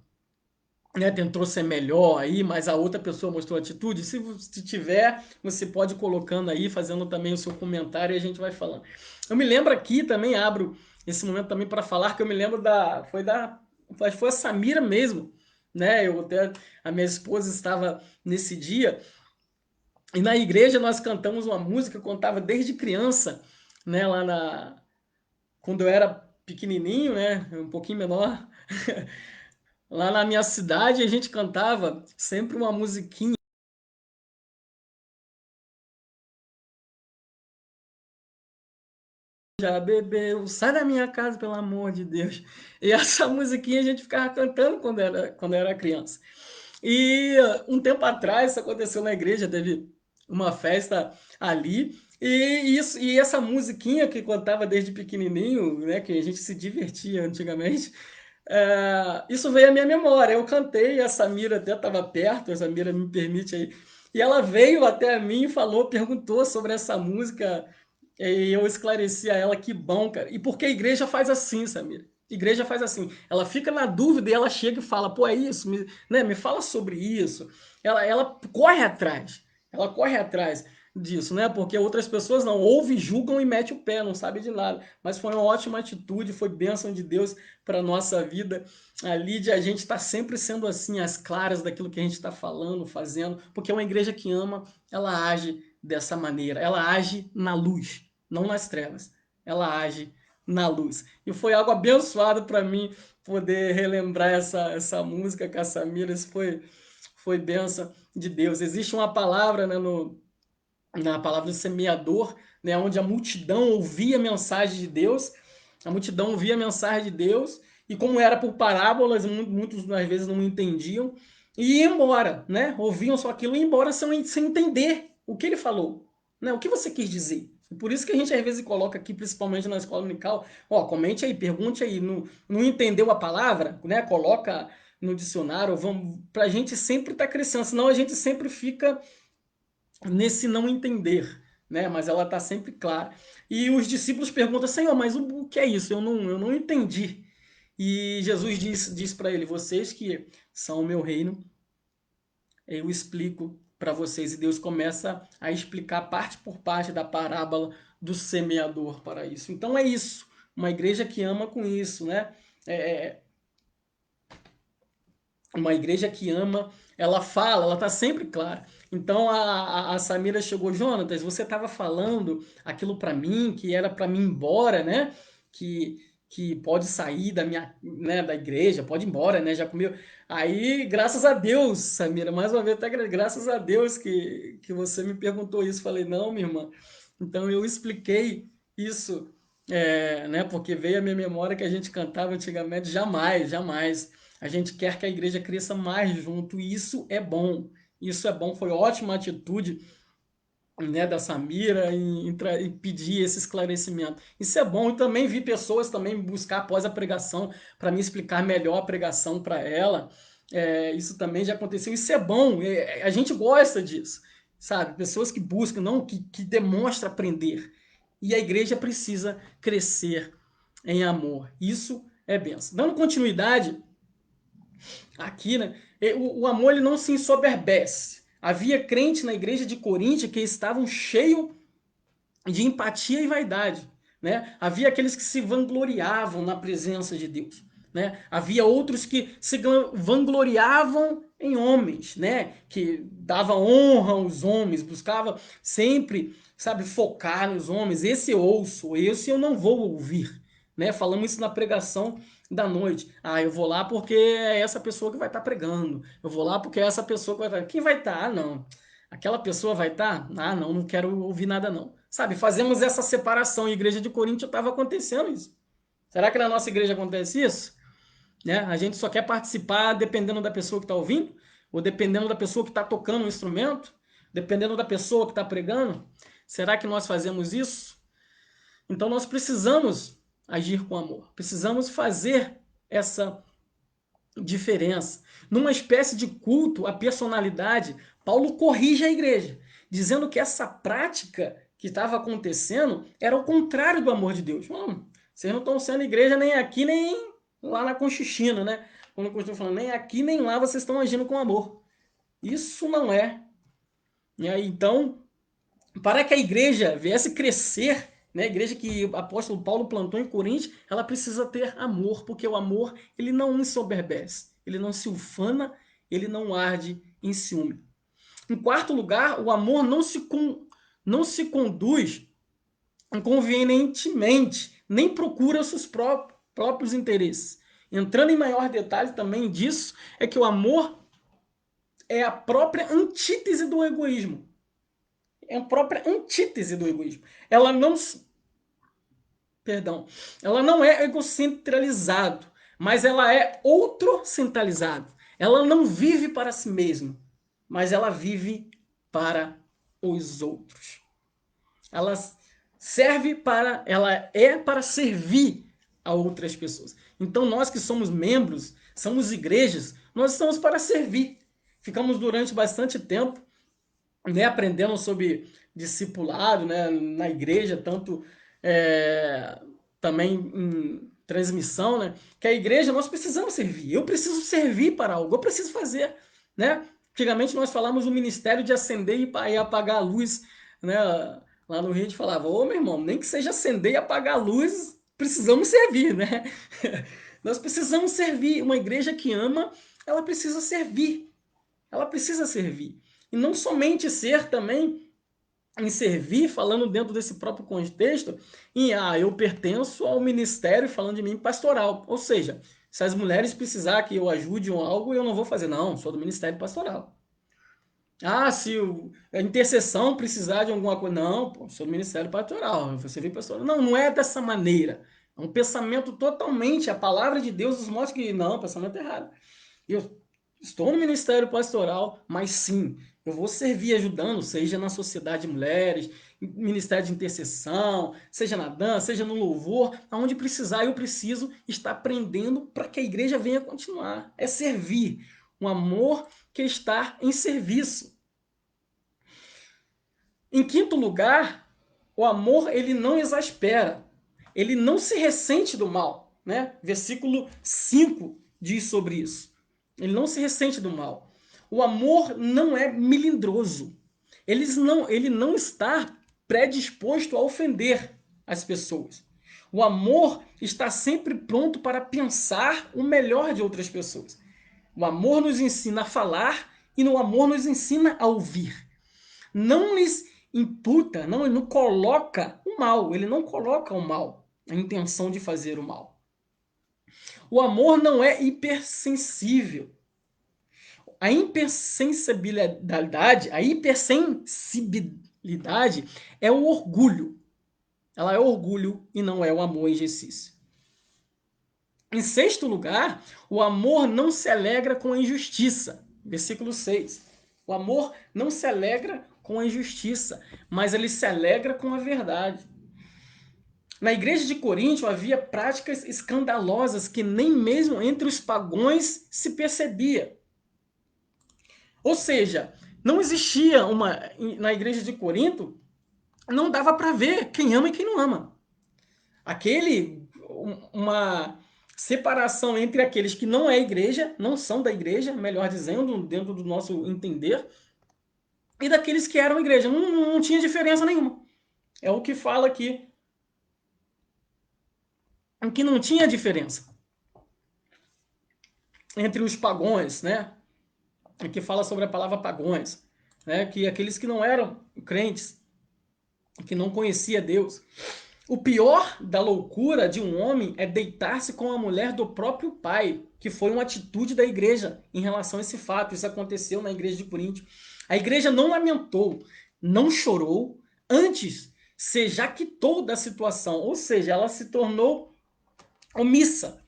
né, tentou ser melhor aí, mas a outra pessoa mostrou atitude? Se tiver, você pode ir colocando aí, fazendo também o seu comentário e a gente vai falando. Eu me lembro aqui, também abro esse momento também para falar que eu me lembro foi a Samira mesmo, né? A minha esposa estava nesse dia e na igreja nós cantamos uma música que eu contava desde criança, né? Quando eu era pequenininho, né? Um pouquinho menor. Lá na minha cidade a gente cantava sempre uma musiquinha. Já bebeu, sai da minha casa, pelo amor de Deus. E essa musiquinha a gente ficava cantando quando era criança. E um tempo atrás, isso aconteceu na igreja, teve uma festa ali, e essa musiquinha que contava desde pequenininho, né, que a gente se divertia antigamente, isso veio à minha memória. Eu cantei, a Samira até estava perto, a Samira me permite aí, e ela veio até a mim e falou, perguntou sobre essa música, e eu esclareci a ela que bom, cara. E porque a igreja faz assim, Samira. A igreja faz assim. Ela fica na dúvida e ela chega e fala, pô, é isso, me fala sobre isso. Ela corre atrás. Ela corre atrás disso, né? Porque outras pessoas não ouvem, julgam e metem o pé, não sabem de nada. Mas foi uma ótima atitude, foi bênção de Deus para a nossa vida ali, de a gente estar sempre sendo assim, as claras daquilo que a gente está falando, fazendo, porque uma igreja que ama, ela age dessa maneira, ela age na luz, não nas trevas, ela age na luz. E foi algo abençoado para mim poder relembrar essa música com a Samira, isso foi bênção de Deus. Existe uma palavra, né, na palavra do semeador, né, onde a multidão ouvia a mensagem de Deus, a multidão ouvia a mensagem de Deus, e como era por parábolas, muitos às vezes não entendiam, e iam embora, né? Ouviam só aquilo e iam embora sem entender o que ele falou, né? O que você quis dizer. Por isso que a gente às vezes coloca aqui, principalmente na escola dominical, ó, comente aí, pergunte aí, não entendeu a palavra, né? Coloca no dicionário, vamos, pra gente sempre estar crescendo, senão a gente sempre fica nesse não entender, né? Mas ela está sempre clara. E os discípulos perguntam, Senhor, mas o que é isso? Eu não entendi. E Jesus diz para ele, vocês que são o meu reino, eu explico para vocês. E Deus começa a explicar parte por parte da parábola do semeador para isso. Então é isso. Uma igreja que ama com isso, né? Uma igreja que ama, ela fala, ela está sempre clara. Então a Samira chegou, Jonatas, você estava falando aquilo para mim, que era para mim ir embora, né? que pode sair da minha, né, da igreja, pode ir embora, né, já comeu. Aí, graças a Deus, Samira, mais uma vez, até graças a Deus que você me perguntou isso. Falei, não, minha irmã. Então, eu expliquei isso, né, porque veio a minha memória que a gente cantava antigamente, jamais, jamais. A gente quer que a igreja cresça mais junto, e isso é bom. Isso é bom, foi ótima atitude, né, da Samira em pedir esse esclarecimento. Isso é bom. Eu também vi pessoas também buscar após a pregação para me explicar melhor a pregação para ela. Isso também já aconteceu. Isso é bom. A gente gosta disso, sabe? Pessoas que buscam, não que demonstram aprender. E a igreja precisa crescer em amor. Isso é benção. Dando continuidade aqui, né? O amor ele não se ensoberbece. Havia crentes na igreja de Corinto que estavam cheios de empatia e vaidade, né? Havia aqueles que se vangloriavam na presença de Deus, né? Havia outros que se vangloriavam em homens, né? Que dava honra aos homens, buscava sempre, sabe, focar nos homens. Esse eu ouço, esse eu não vou ouvir, né? Falamos isso na pregação da noite. Ah, eu vou lá porque é essa pessoa que vai estar pregando. Eu vou lá porque é essa pessoa que vai estar. Quem vai estar? Ah, não. Aquela pessoa vai estar? Ah, não, não quero ouvir nada, não. Sabe, fazemos essa separação. Em igreja de Corinto estava acontecendo isso. Será que na nossa igreja acontece isso? Né? A gente só quer participar dependendo da pessoa que está ouvindo, ou dependendo da pessoa que está tocando o instrumento, dependendo da pessoa que está pregando. Será que nós fazemos isso? Então nós precisamos agir com amor. Precisamos fazer essa diferença. Numa espécie de culto à personalidade, Paulo corrige a igreja, dizendo que essa prática que estava acontecendo era o contrário do amor de Deus. Vocês não estão sendo igreja nem aqui, nem lá na Conchichina, né? Quando eu estou falando, nem aqui, nem lá vocês estão agindo com amor. Isso não é. E aí, então, para que a igreja viesse crescer, né, a igreja que o apóstolo Paulo plantou em Corinto, ela precisa ter amor, porque o amor ele não ensoberbece, ele não se ufana, ele não arde em ciúme. Em quarto lugar, o amor não se conduz inconvenientemente, nem procura os seus próprios interesses. Entrando em maior detalhe também disso, é que o amor é a própria antítese do egoísmo. É a própria antítese do egoísmo. Ela não, perdão, ela não é egocentralizado, mas ela é outrocentralizado. Ela não vive para si mesma, mas ela vive para os outros. Ela serve para, ela é para servir a outras pessoas. Então nós que somos membros, somos igrejas, nós estamos para servir. Ficamos durante bastante tempo, né, aprendendo sobre discipulado, né, na igreja, tanto também em transmissão, né, que a igreja nós precisamos servir. Eu preciso servir para algo, eu preciso fazer, né? Antigamente nós falamos do ministério de acender e apagar a luz, né? Lá no Rio a gente falava, ô meu irmão, nem que seja acender e apagar a luz, precisamos servir, né? Nós precisamos servir. Uma igreja que ama, ela precisa servir. Ela precisa servir. E não somente ser também em servir, falando dentro desse próprio contexto, eu pertenço ao ministério, falando de mim, pastoral. Ou seja, se as mulheres precisar que eu ajude em algo, eu não vou fazer. Não, sou do ministério pastoral. Se a intercessão precisar de alguma coisa. Não, pô, sou do ministério pastoral, você vem pastoral. Não, não é dessa maneira. É um pensamento totalmente, a palavra de Deus nos mostra que não, pensamento errado. Eu estou no ministério pastoral, mas sim, eu vou servir ajudando, seja na sociedade de mulheres, ministério de intercessão, seja na dança, seja no louvor, aonde precisar, eu preciso estar aprendendo para que a igreja venha continuar. É servir. Um amor que está em serviço. Em quinto lugar, o amor ele não exaspera, ele não se ressente do mal, né? Versículo 5 diz sobre isso. Ele não se ressente do mal. O amor não é melindroso. Ele não está predisposto a ofender as pessoas. O amor está sempre pronto para pensar o melhor de outras pessoas. O amor nos ensina a falar e no amor nos ensina a ouvir. Não lhes imputa, não, ele não coloca o mal, ele não coloca o mal, a intenção de fazer o mal. O amor não é hipersensível. A hipersensibilidade é o orgulho. Ela é orgulho e não é o amor em exercício. Em sexto lugar, o amor não se alegra com a injustiça. Versículo 6. O amor não se alegra com a injustiça, mas ele se alegra com a verdade. Na igreja de Corinto havia práticas escandalosas que nem mesmo entre os pagãos se percebia. Ou seja, não existia na igreja de Corinto, não dava para ver quem ama e quem não ama. Uma separação entre aqueles que não é igreja, não são da igreja, melhor dizendo, dentro do nosso entender, e daqueles que eram igreja. Não tinha diferença nenhuma. É o que fala aqui. Que não tinha diferença entre os pagões, né? Que fala sobre a palavra pagões, né? Que aqueles que não eram crentes, que não conhecia Deus. O pior da loucura de um homem é deitar-se com a mulher do próprio pai, que foi uma atitude da igreja em relação a esse fato. Isso aconteceu na igreja de Corinto. A igreja não lamentou, não chorou, antes se jactou da situação, ou seja, ela se tornou omissa.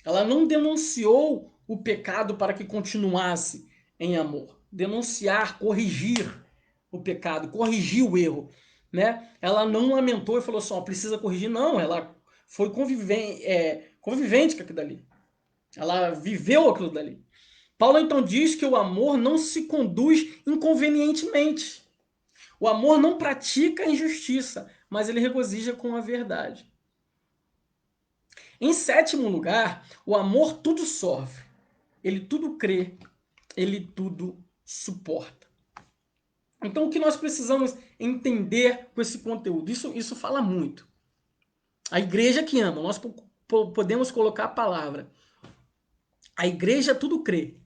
Ela não denunciou o pecado para que continuasse em amor. Denunciar, corrigir o pecado, corrigir o erro. Né? Ela não lamentou e falou assim, ó, precisa corrigir. Não, ela foi convivente com aquilo dali. Ela viveu aquilo dali. Paulo então diz que o amor não se conduz inconvenientemente. O amor não pratica a injustiça, mas ele regozija com a verdade. Em sétimo lugar, o amor tudo sofre, ele tudo crê, ele tudo suporta. Então, o que nós precisamos entender com esse conteúdo? Isso fala muito. A igreja que ama, nós podemos colocar a palavra. A igreja tudo crê.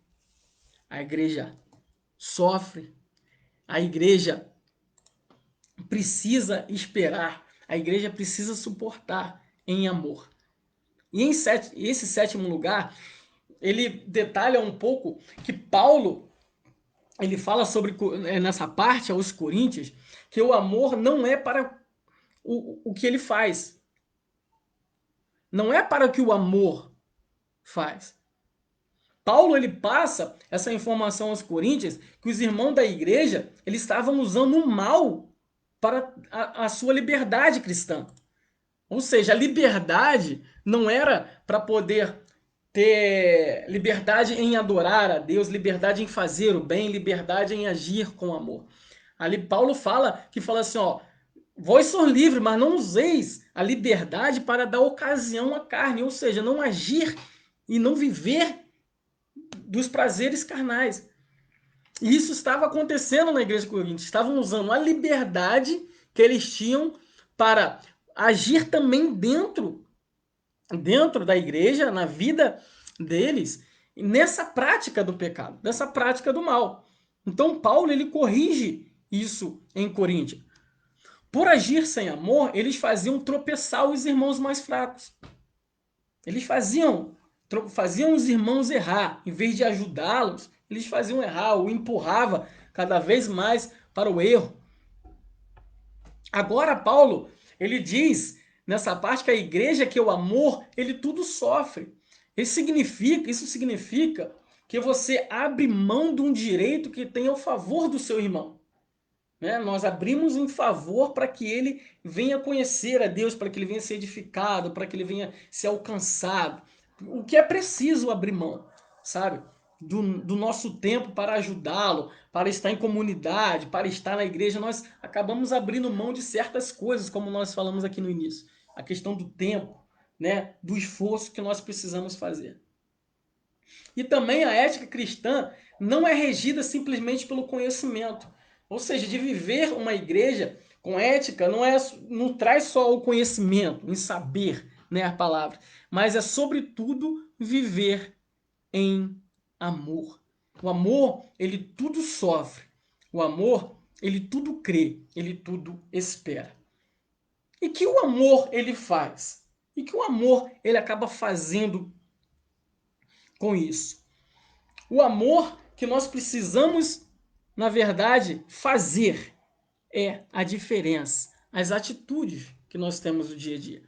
A igreja sofre. A igreja precisa esperar. A igreja precisa suportar em amor. E esse sétimo lugar, ele detalha um pouco que Paulo, ele fala sobre, nessa parte aos Coríntios, que o amor não é para o que ele faz. Não é para o que o amor faz. Paulo, ele passa essa informação aos Coríntios, que os irmãos da igreja, eles estavam usando o mal para a sua liberdade cristã. Ou seja, a liberdade não era para poder ter liberdade em adorar a Deus, liberdade em fazer o bem, liberdade em agir com amor. Ali Paulo fala assim, ó, vós sois livres, mas não useis a liberdade para dar ocasião à carne, ou seja, não agir e não viver dos prazeres carnais. E isso estava acontecendo na igreja de Corinto. Estavam usando a liberdade que eles tinham para agir também dentro da igreja, na vida deles, nessa prática do pecado, nessa prática do mal. Então Paulo, ele corrige isso em Coríntios. Por agir sem amor, eles faziam tropeçar os irmãos mais fracos. Eles faziam os irmãos errar. Em vez de ajudá-los, eles faziam errar, ou empurrava cada vez mais para o erro. Agora Paulo, ele diz nessa parte que a igreja, que é o amor, ele tudo sofre. Isso significa que você abre mão de um direito que tem ao favor do seu irmão. Né? Nós abrimos em favor para que ele venha conhecer a Deus, para que ele venha ser edificado, para que ele venha ser alcançado. O que é preciso abrir mão, sabe? Do nosso tempo para ajudá-lo, para estar em comunidade, para estar na igreja, nós acabamos abrindo mão de certas coisas, como nós falamos aqui no início. A questão do tempo, né? Do esforço que nós precisamos fazer. E também a ética cristã não é regida simplesmente pelo conhecimento. Ou seja, de viver uma igreja com ética não traz só o conhecimento, em saber, né, a palavra, mas é sobretudo viver em amor. O amor, ele tudo sofre. O amor, ele tudo crê, ele tudo espera. E que o amor ele faz? E que o amor ele acaba fazendo com isso? O amor que nós precisamos, na verdade, fazer é a diferença, as atitudes que nós temos no dia a dia.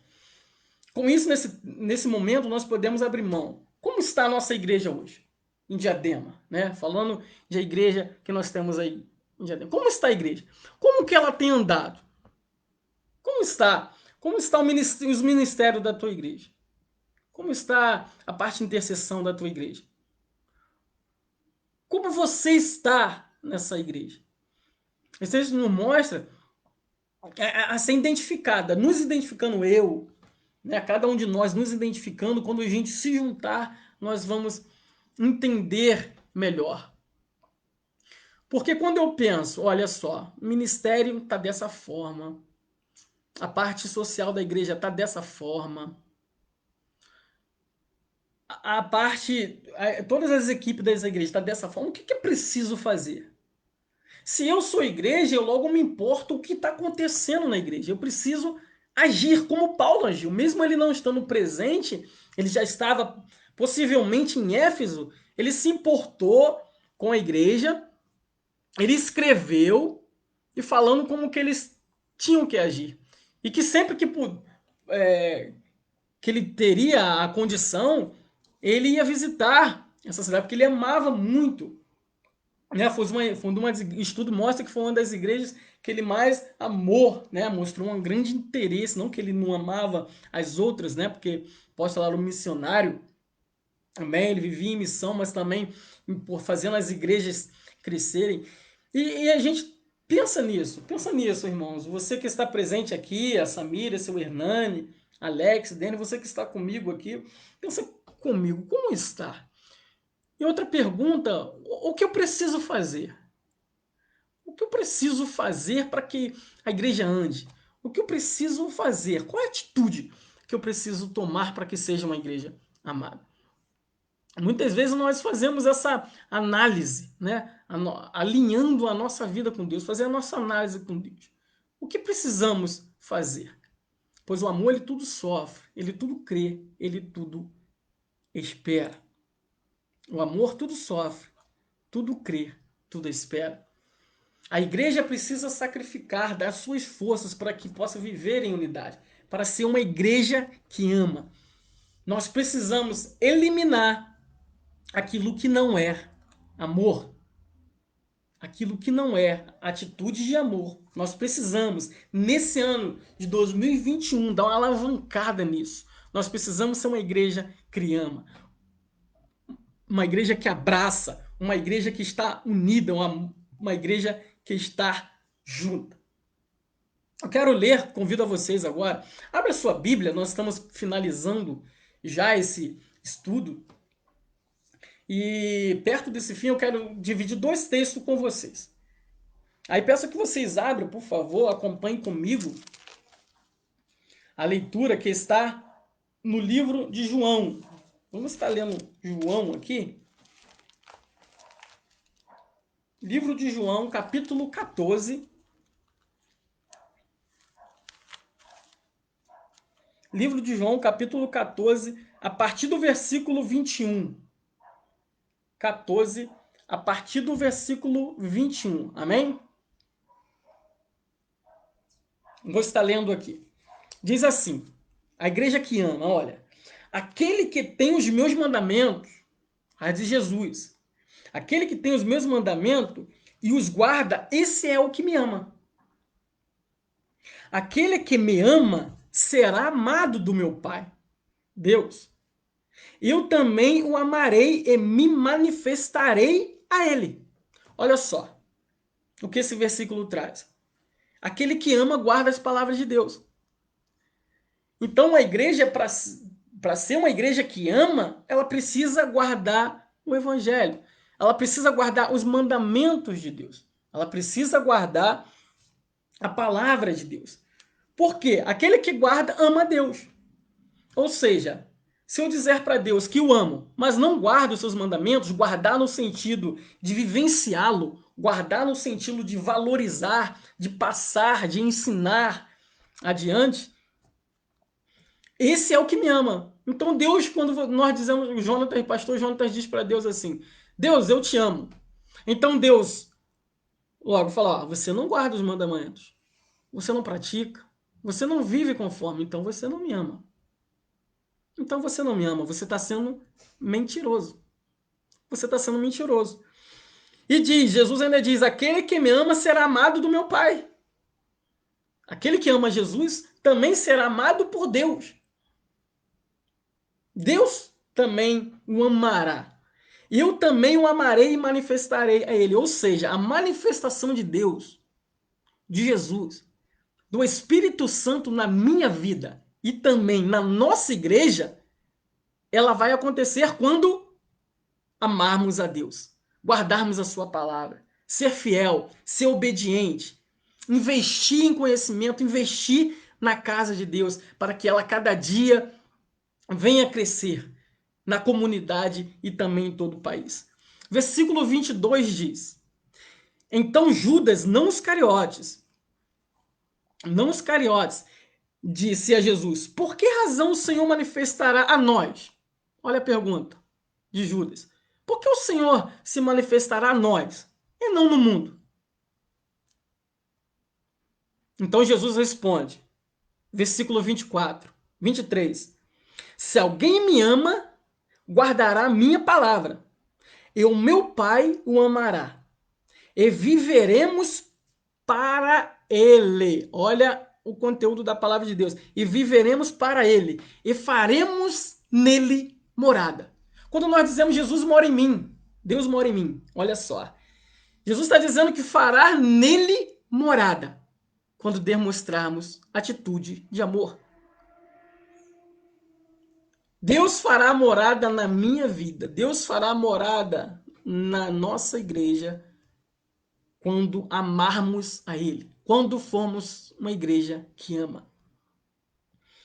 Com isso, nesse momento, nós podemos abrir mão. Como está a nossa igreja hoje? Em Diadema, né? Falando de a igreja que nós temos aí em Diadema. Como está a igreja? Como que ela tem andado? Como está? Como está os ministérios da tua igreja? Como está a parte de intercessão da tua igreja? Como você está nessa igreja? Esse texto nos mostra a ser identificada, nos identificando eu, né? Cada um de nós nos identificando, quando a gente se juntar, nós vamos entender melhor. Porque quando eu penso, olha só, o ministério está dessa forma, a parte social da igreja está dessa forma, a parte, todas as equipes das igrejas estão dessa forma, o que é preciso fazer? Se eu sou igreja, eu logo me importo o que está acontecendo na igreja. Eu preciso agir como Paulo agiu. Mesmo ele não estando presente, ele já estava possivelmente em Éfeso, ele se importou com a igreja, ele escreveu e falando como que eles tinham que agir. E que sempre que ele teria a condição, ele ia visitar essa cidade, porque ele amava muito. Né? Estudo mostra que foi uma das igrejas que ele mais amou, né? Mostrou um grande interesse, não que ele não amava as outras, né? Porque pode falar o missionário também, ele vivia em missão, mas também por fazendo as igrejas crescerem. E a gente pensa nisso, irmãos. Você que está presente aqui, a Samira, seu Hernani, Alex, Dani, você que está comigo aqui, pensa comigo, como está? E outra pergunta, o que eu preciso fazer? O que eu preciso fazer para que a igreja ande? O que eu preciso fazer? Qual é a atitude que eu preciso tomar para que seja uma igreja amada? Muitas vezes nós fazemos essa análise, né? Alinhando a nossa vida com Deus, fazer a nossa análise com Deus. O que precisamos fazer? Pois o amor, ele tudo sofre, ele tudo crê, ele tudo espera. O amor tudo sofre, tudo crê, tudo espera. A igreja precisa sacrificar, dar suas forças para que possa viver em unidade, para ser uma igreja que ama. Nós precisamos eliminar aquilo que não é amor, aquilo que não é atitude de amor. Nós precisamos, nesse ano de 2021, dar uma alavancada nisso. Nós precisamos ser uma igreja que ama, uma igreja que abraça, uma igreja que está unida, uma igreja que está junta. Eu quero ler, convido a vocês agora, abre a sua Bíblia, nós estamos finalizando já esse estudo. E perto desse fim eu quero dividir dois textos com vocês. Aí peço que vocês abram, por favor, acompanhem comigo a leitura que está no livro de João. Vamos estar lendo João aqui. Livro de João, capítulo 14. Livro de João, capítulo 14, a partir do versículo 21. 14, a partir do versículo 21. Amém? Vou estar lendo aqui. Diz assim, a igreja que ama, olha. Aquele que tem os meus mandamentos, a de Jesus. Aquele que tem os meus mandamentos e os guarda, esse é o que me ama. Aquele que me ama será amado do meu Pai, Deus. Eu também o amarei e me manifestarei a ele. Olha só o que esse versículo traz. Aquele que ama guarda as palavras de Deus. Então a igreja, para ser uma igreja que ama, ela precisa guardar o evangelho. Ela precisa guardar os mandamentos de Deus. Ela precisa guardar a palavra de Deus. Por quê? Aquele que guarda ama a Deus. Ou seja, se eu dizer para Deus que o amo, mas não guardo os seus mandamentos, guardar no sentido de vivenciá-lo, guardar no sentido de valorizar, de passar, de ensinar adiante, esse é o que me ama. Então Deus, quando nós dizemos, o pastor Jonatas diz para Deus assim, Deus, eu te amo. Então Deus logo fala, ó, você não guarda os mandamentos, você não pratica, você não vive conforme, então você não me ama. Então você não me ama, você está sendo mentiroso. Você está sendo mentiroso. E diz, Jesus ainda diz, aquele que me ama será amado do meu Pai. Aquele que ama Jesus também será amado por Deus. Deus também o amará. Eu também o amarei e manifestarei a ele. Ou seja, a manifestação de Deus, de Jesus, do Espírito Santo na minha vida e também na nossa igreja, ela vai acontecer quando amarmos a Deus, guardarmos a sua palavra, ser fiel, ser obediente, investir em conhecimento, investir na casa de Deus, para que ela cada dia venha crescer na comunidade e também em todo o país. Versículo 22 diz, então Judas, não os cariotes, disse a Jesus, por que razão o Senhor manifestará a nós? Olha a pergunta de Judas. Por que o Senhor se manifestará a nós e não no mundo? Então Jesus responde, versículo 23. Se alguém me ama, guardará a minha palavra, e o meu Pai o amará, e viveremos para ele. Olha o conteúdo da palavra de Deus. E viveremos para ele, e faremos nele morada. Quando nós dizemos Jesus mora em mim, Deus mora em mim, olha só. Jesus está dizendo que fará nele morada, quando demonstrarmos atitude de amor. Deus fará morada na minha vida, Deus fará morada na nossa igreja, quando amarmos a Ele, quando formos uma igreja que ama.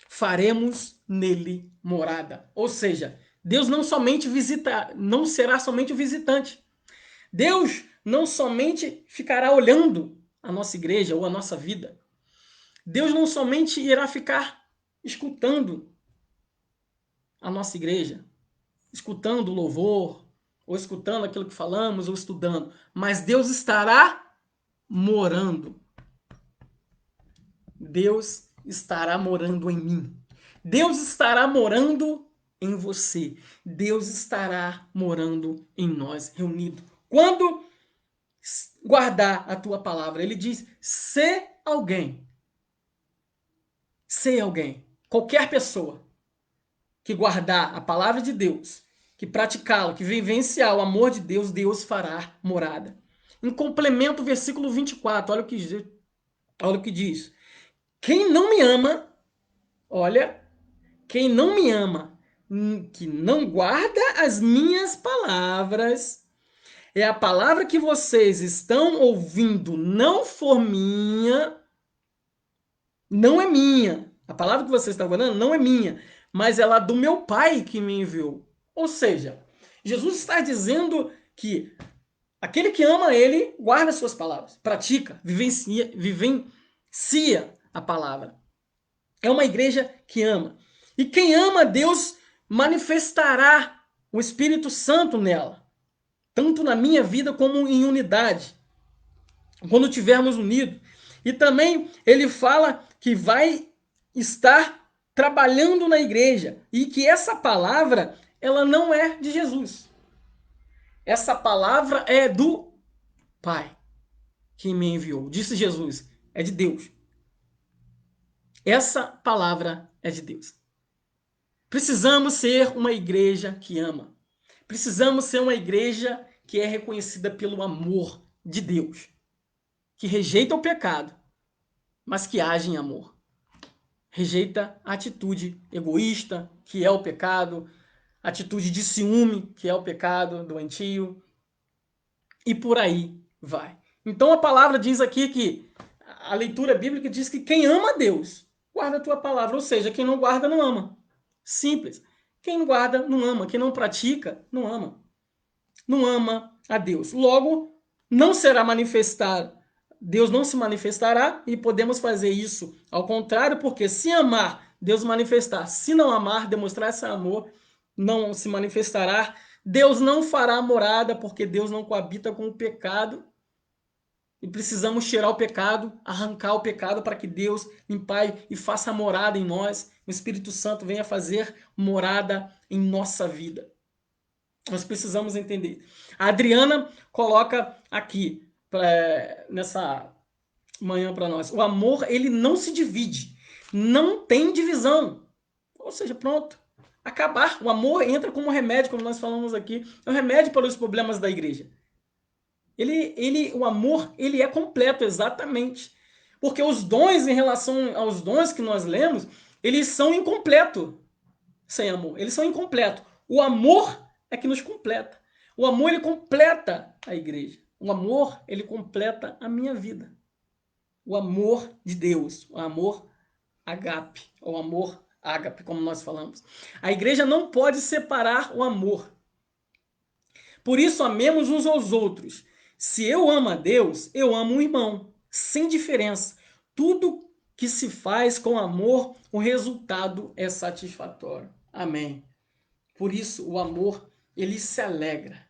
Faremos nele morada. Ou seja, Deus não somente visita, não será somente o visitante. Deus não somente ficará olhando a nossa igreja ou a nossa vida. Deus não somente irá ficar escutando a nossa igreja, escutando o louvor, ou escutando aquilo que falamos, ou estudando, mas Deus estará morando. Deus estará morando em mim. Deus estará morando em você. Deus estará morando em nós, reunidos. Quando guardar a tua palavra, ele diz, se alguém, qualquer pessoa que guardar a palavra de Deus, que praticá-la, que vivenciar o amor de Deus, Deus fará morada. Em complemento, o versículo 24, olha o que diz. Quem não me ama, quem não me ama, que não guarda as minhas palavras, é a palavra que vocês estão ouvindo, não for minha, não é minha. A palavra que vocês estão guardando não é minha, mas é lá do meu Pai que me enviou. Ou seja, Jesus está dizendo que aquele que ama ele guarda suas palavras, pratica, vivencia a palavra. É uma igreja que ama. E quem ama Deus manifestará o Espírito Santo nela, tanto na minha vida como em unidade, quando estivermos unidos. E também ele fala que vai estar trabalhando na igreja e que essa palavra, ela não é de Jesus. Essa palavra é do Pai que me enviou. Disse Jesus, é de Deus. Essa palavra é de Deus. Precisamos ser uma igreja que ama. Precisamos ser uma igreja que é reconhecida pelo amor de Deus, que rejeita o pecado, mas que age em amor. Rejeita a atitude egoísta, que é o pecado, atitude de ciúme, que é o pecado doentio, e por aí vai. Então a palavra diz aqui que a leitura bíblica diz que quem ama a Deus guarda a tua palavra, ou seja, quem não guarda não ama. Simples. Quem não guarda não ama, quem não pratica não ama. Não ama a Deus. Logo, não será manifestado. Deus não se manifestará e podemos fazer isso ao contrário, porque se amar Deus manifestar. Se não amar, demonstrar esse amor, não se manifestará. Deus não fará morada, porque Deus não coabita com o pecado. E precisamos tirar o pecado, arrancar o pecado para que Deus, em Pai, e faça morada em nós. O Espírito Santo venha fazer morada em nossa vida. Nós precisamos entender. A Adriana coloca aqui, nessa manhã para nós, o amor, ele não se divide. Não tem divisão. Ou seja, pronto. Acabar. O amor entra como remédio, como nós falamos aqui. É um remédio para os problemas da igreja. O amor, ele é completo, exatamente. Porque os dons, em relação aos dons que nós lemos, eles são incompletos sem amor. Eles são incompletos. O amor é que nos completa. O amor, ele completa a igreja. O amor, ele completa a minha vida. O amor de Deus, o amor agape, o amor ágape, como nós falamos. A igreja não pode separar o amor. Por isso, amemos uns aos outros. Se eu amo a Deus, eu amo o irmão, sem diferença. Tudo que se faz com amor, o resultado é satisfatório. Amém. Por isso, o amor, ele se alegra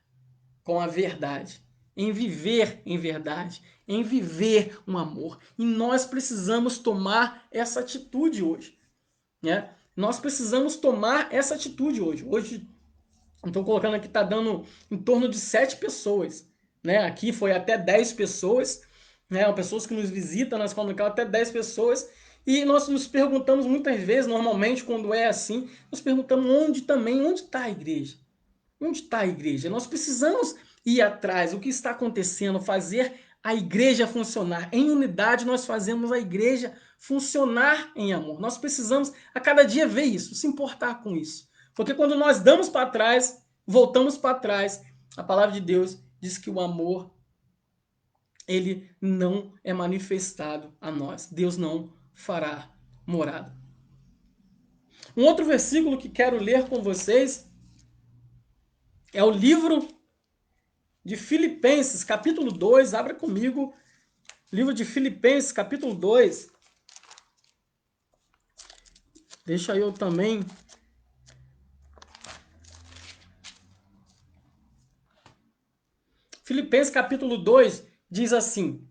com a verdade, em viver em verdade, em viver um amor. E nós precisamos tomar essa atitude hoje, né? Nós precisamos tomar essa atitude hoje. Hoje, estou colocando aqui, está dando em torno de 7 pessoas, né? Aqui foi até 10 pessoas, né? Pessoas que nos visitam, nós colocamos até 10 pessoas. E nós nos perguntamos muitas vezes, normalmente, quando é assim, nós perguntamos onde está a igreja? Onde está a igreja? Nós precisamos ir atrás, o que está acontecendo, fazer a igreja funcionar. Em unidade, nós fazemos a igreja funcionar em amor. Nós precisamos, a cada dia, ver isso, se importar com isso. Porque quando nós damos para trás, voltamos para trás, a palavra de Deus diz que o amor, ele não é manifestado a nós. Deus não fará morada. Um outro versículo que quero ler com vocês é o livro de Filipenses, capítulo 2. Abra comigo, livro de Filipenses, capítulo 2. Deixa eu também. Filipenses, capítulo 2, diz assim: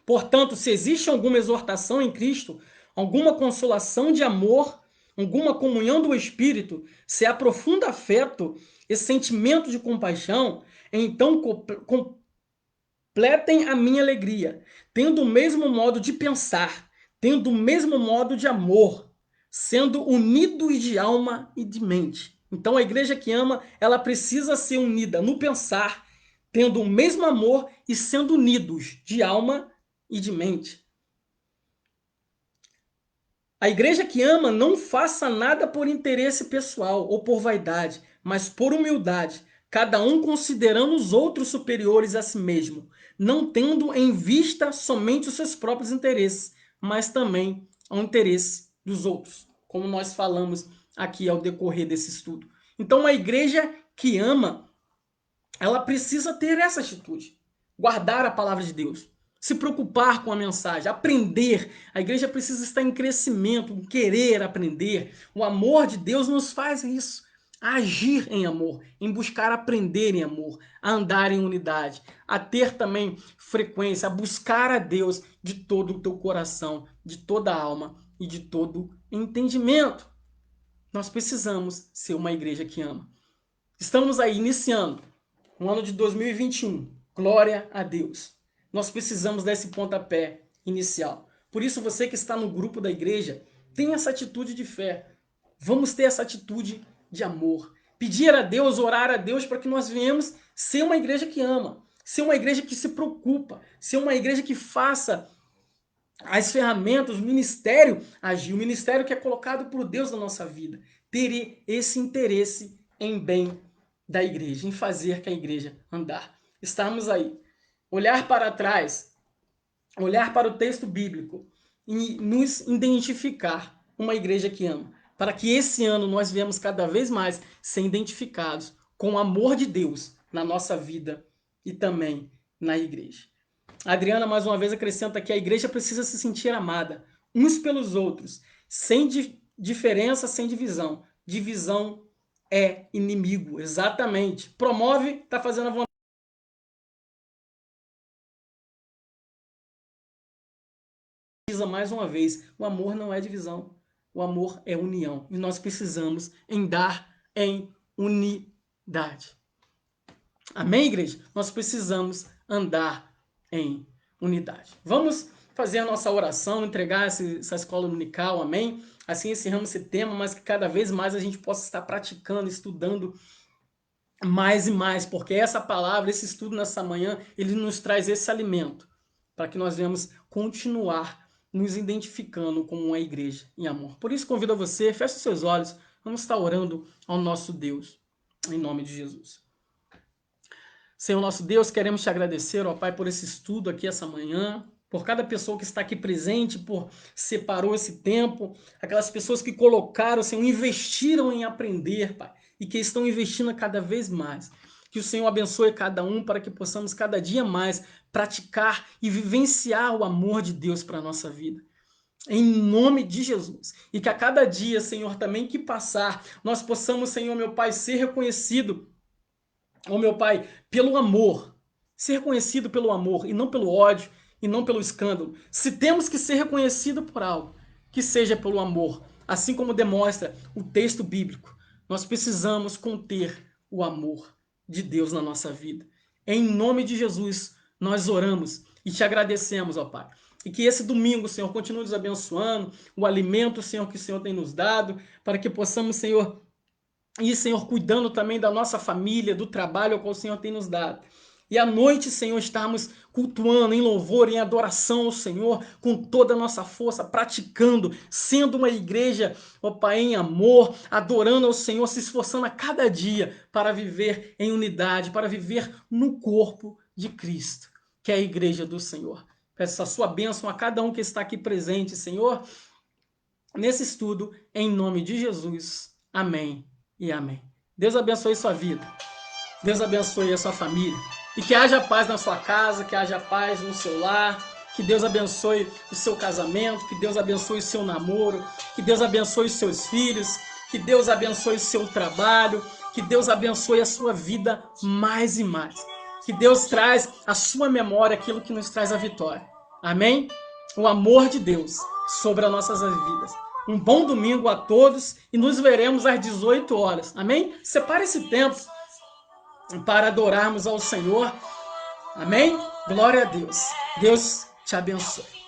portanto, se existe alguma exortação em Cristo, alguma consolação de amor, alguma comunhão do Espírito, se há profundo afeto e sentimento de compaixão, então completem a minha alegria, tendo o mesmo modo de pensar, tendo o mesmo modo de amor, sendo unidos de alma e de mente. Então a igreja que ama, ela precisa ser unida no pensar, tendo o mesmo amor e sendo unidos de alma e de mente. A igreja que ama não faça nada por interesse pessoal ou por vaidade, mas por humildade, cada um considerando os outros superiores a si mesmo, não tendo em vista somente os seus próprios interesses, mas também o interesse dos outros, como nós falamos aqui ao decorrer desse estudo. Então, a igreja que ama, ela precisa ter essa atitude, guardar a palavra de Deus, se preocupar com a mensagem, aprender. A igreja precisa estar em crescimento, em querer aprender. O amor de Deus nos faz isso, a agir em amor, em buscar aprender em amor, a andar em unidade, a ter também frequência, a buscar a Deus de todo o teu coração, de toda a alma e de todo entendimento. Nós precisamos ser uma igreja que ama. Estamos aí iniciando o ano de 2021. Glória a Deus. Nós precisamos desse pontapé inicial. Por isso, você que está no grupo da igreja, tenha essa atitude de fé. Vamos ter essa atitude de amor. Pedir a Deus, orar a Deus para que nós venhamos ser uma igreja que ama, ser uma igreja que se preocupa, ser uma igreja que faça as ferramentas, o ministério agir, o ministério que é colocado por Deus na nossa vida. Ter esse interesse em bem da igreja, em fazer que a igreja andar. Estarmos aí. Olhar para trás, olhar para o texto bíblico e nos identificar uma igreja que ama. Para que esse ano nós venhamos cada vez mais ser identificados com o amor de Deus na nossa vida e também na igreja. A Adriana, mais uma vez, acrescenta que a igreja precisa se sentir amada uns pelos outros, Sem diferença, sem divisão. Divisão é inimigo, exatamente. Promove, está fazendo a vontade. Mais uma vez, o amor não é divisão. O amor é união. E nós precisamos andar em unidade. Amém, igreja? Nós precisamos andar em unidade. Vamos fazer a nossa oração, entregar essa escola dominical, amém? Assim encerramos esse tema, mas que cada vez mais a gente possa estar praticando, estudando mais e mais, porque essa palavra, esse estudo nessa manhã, ele nos traz esse alimento, para que nós venhamos continuar nos identificando como uma igreja em amor. Por isso convido a você, feche os seus olhos, vamos estar orando ao nosso Deus, em nome de Jesus. Senhor nosso Deus, queremos te agradecer, ó Pai, por esse estudo aqui essa manhã, por cada pessoa que está aqui presente, por separou esse tempo, aquelas pessoas que colocaram, Senhor, investiram em aprender, Pai, e que estão investindo cada vez mais. Que o Senhor abençoe cada um para que possamos cada dia mais praticar e vivenciar o amor de Deus para a nossa vida. Em nome de Jesus. E que a cada dia, Senhor, também que passar, nós possamos, Senhor, meu Pai, ser reconhecido, ó meu Pai, pelo amor, ser reconhecido pelo amor e não pelo ódio e não pelo escândalo. Se temos que ser reconhecido por algo, que seja pelo amor, assim como demonstra o texto bíblico. Nós precisamos conter o amor de Deus na nossa vida. Em nome de Jesus, nós oramos e te agradecemos, ó Pai. E que esse domingo, Senhor, continue nos abençoando, o alimento, Senhor, que o Senhor tem nos dado, para que possamos, Senhor, e, Senhor, cuidando também da nossa família, do trabalho ao qual o Senhor tem nos dado. E à noite, Senhor, estarmos cultuando em louvor, em adoração ao Senhor, com toda a nossa força, praticando, sendo uma igreja, ó Pai, em amor, adorando ao Senhor, se esforçando a cada dia para viver em unidade, para viver no corpo de Cristo, que é a igreja do Senhor. Peço a sua bênção a cada um que está aqui presente, Senhor, nesse estudo, em nome de Jesus. Amém e amém. Deus abençoe sua vida. Deus abençoe a sua família. E que haja paz na sua casa, que haja paz no seu lar. Que Deus abençoe o seu casamento, que Deus abençoe o seu namoro, que Deus abençoe os seus filhos, que Deus abençoe o seu trabalho, que Deus abençoe a sua vida mais e mais. Que Deus traz à sua memória aquilo que nos traz a vitória. Amém? O amor de Deus sobre as nossas vidas. Um bom domingo a todos e nos veremos às 18 horas. Amém? Separe esse tempo para adorarmos ao Senhor. Amém? Glória a Deus. Deus te abençoe.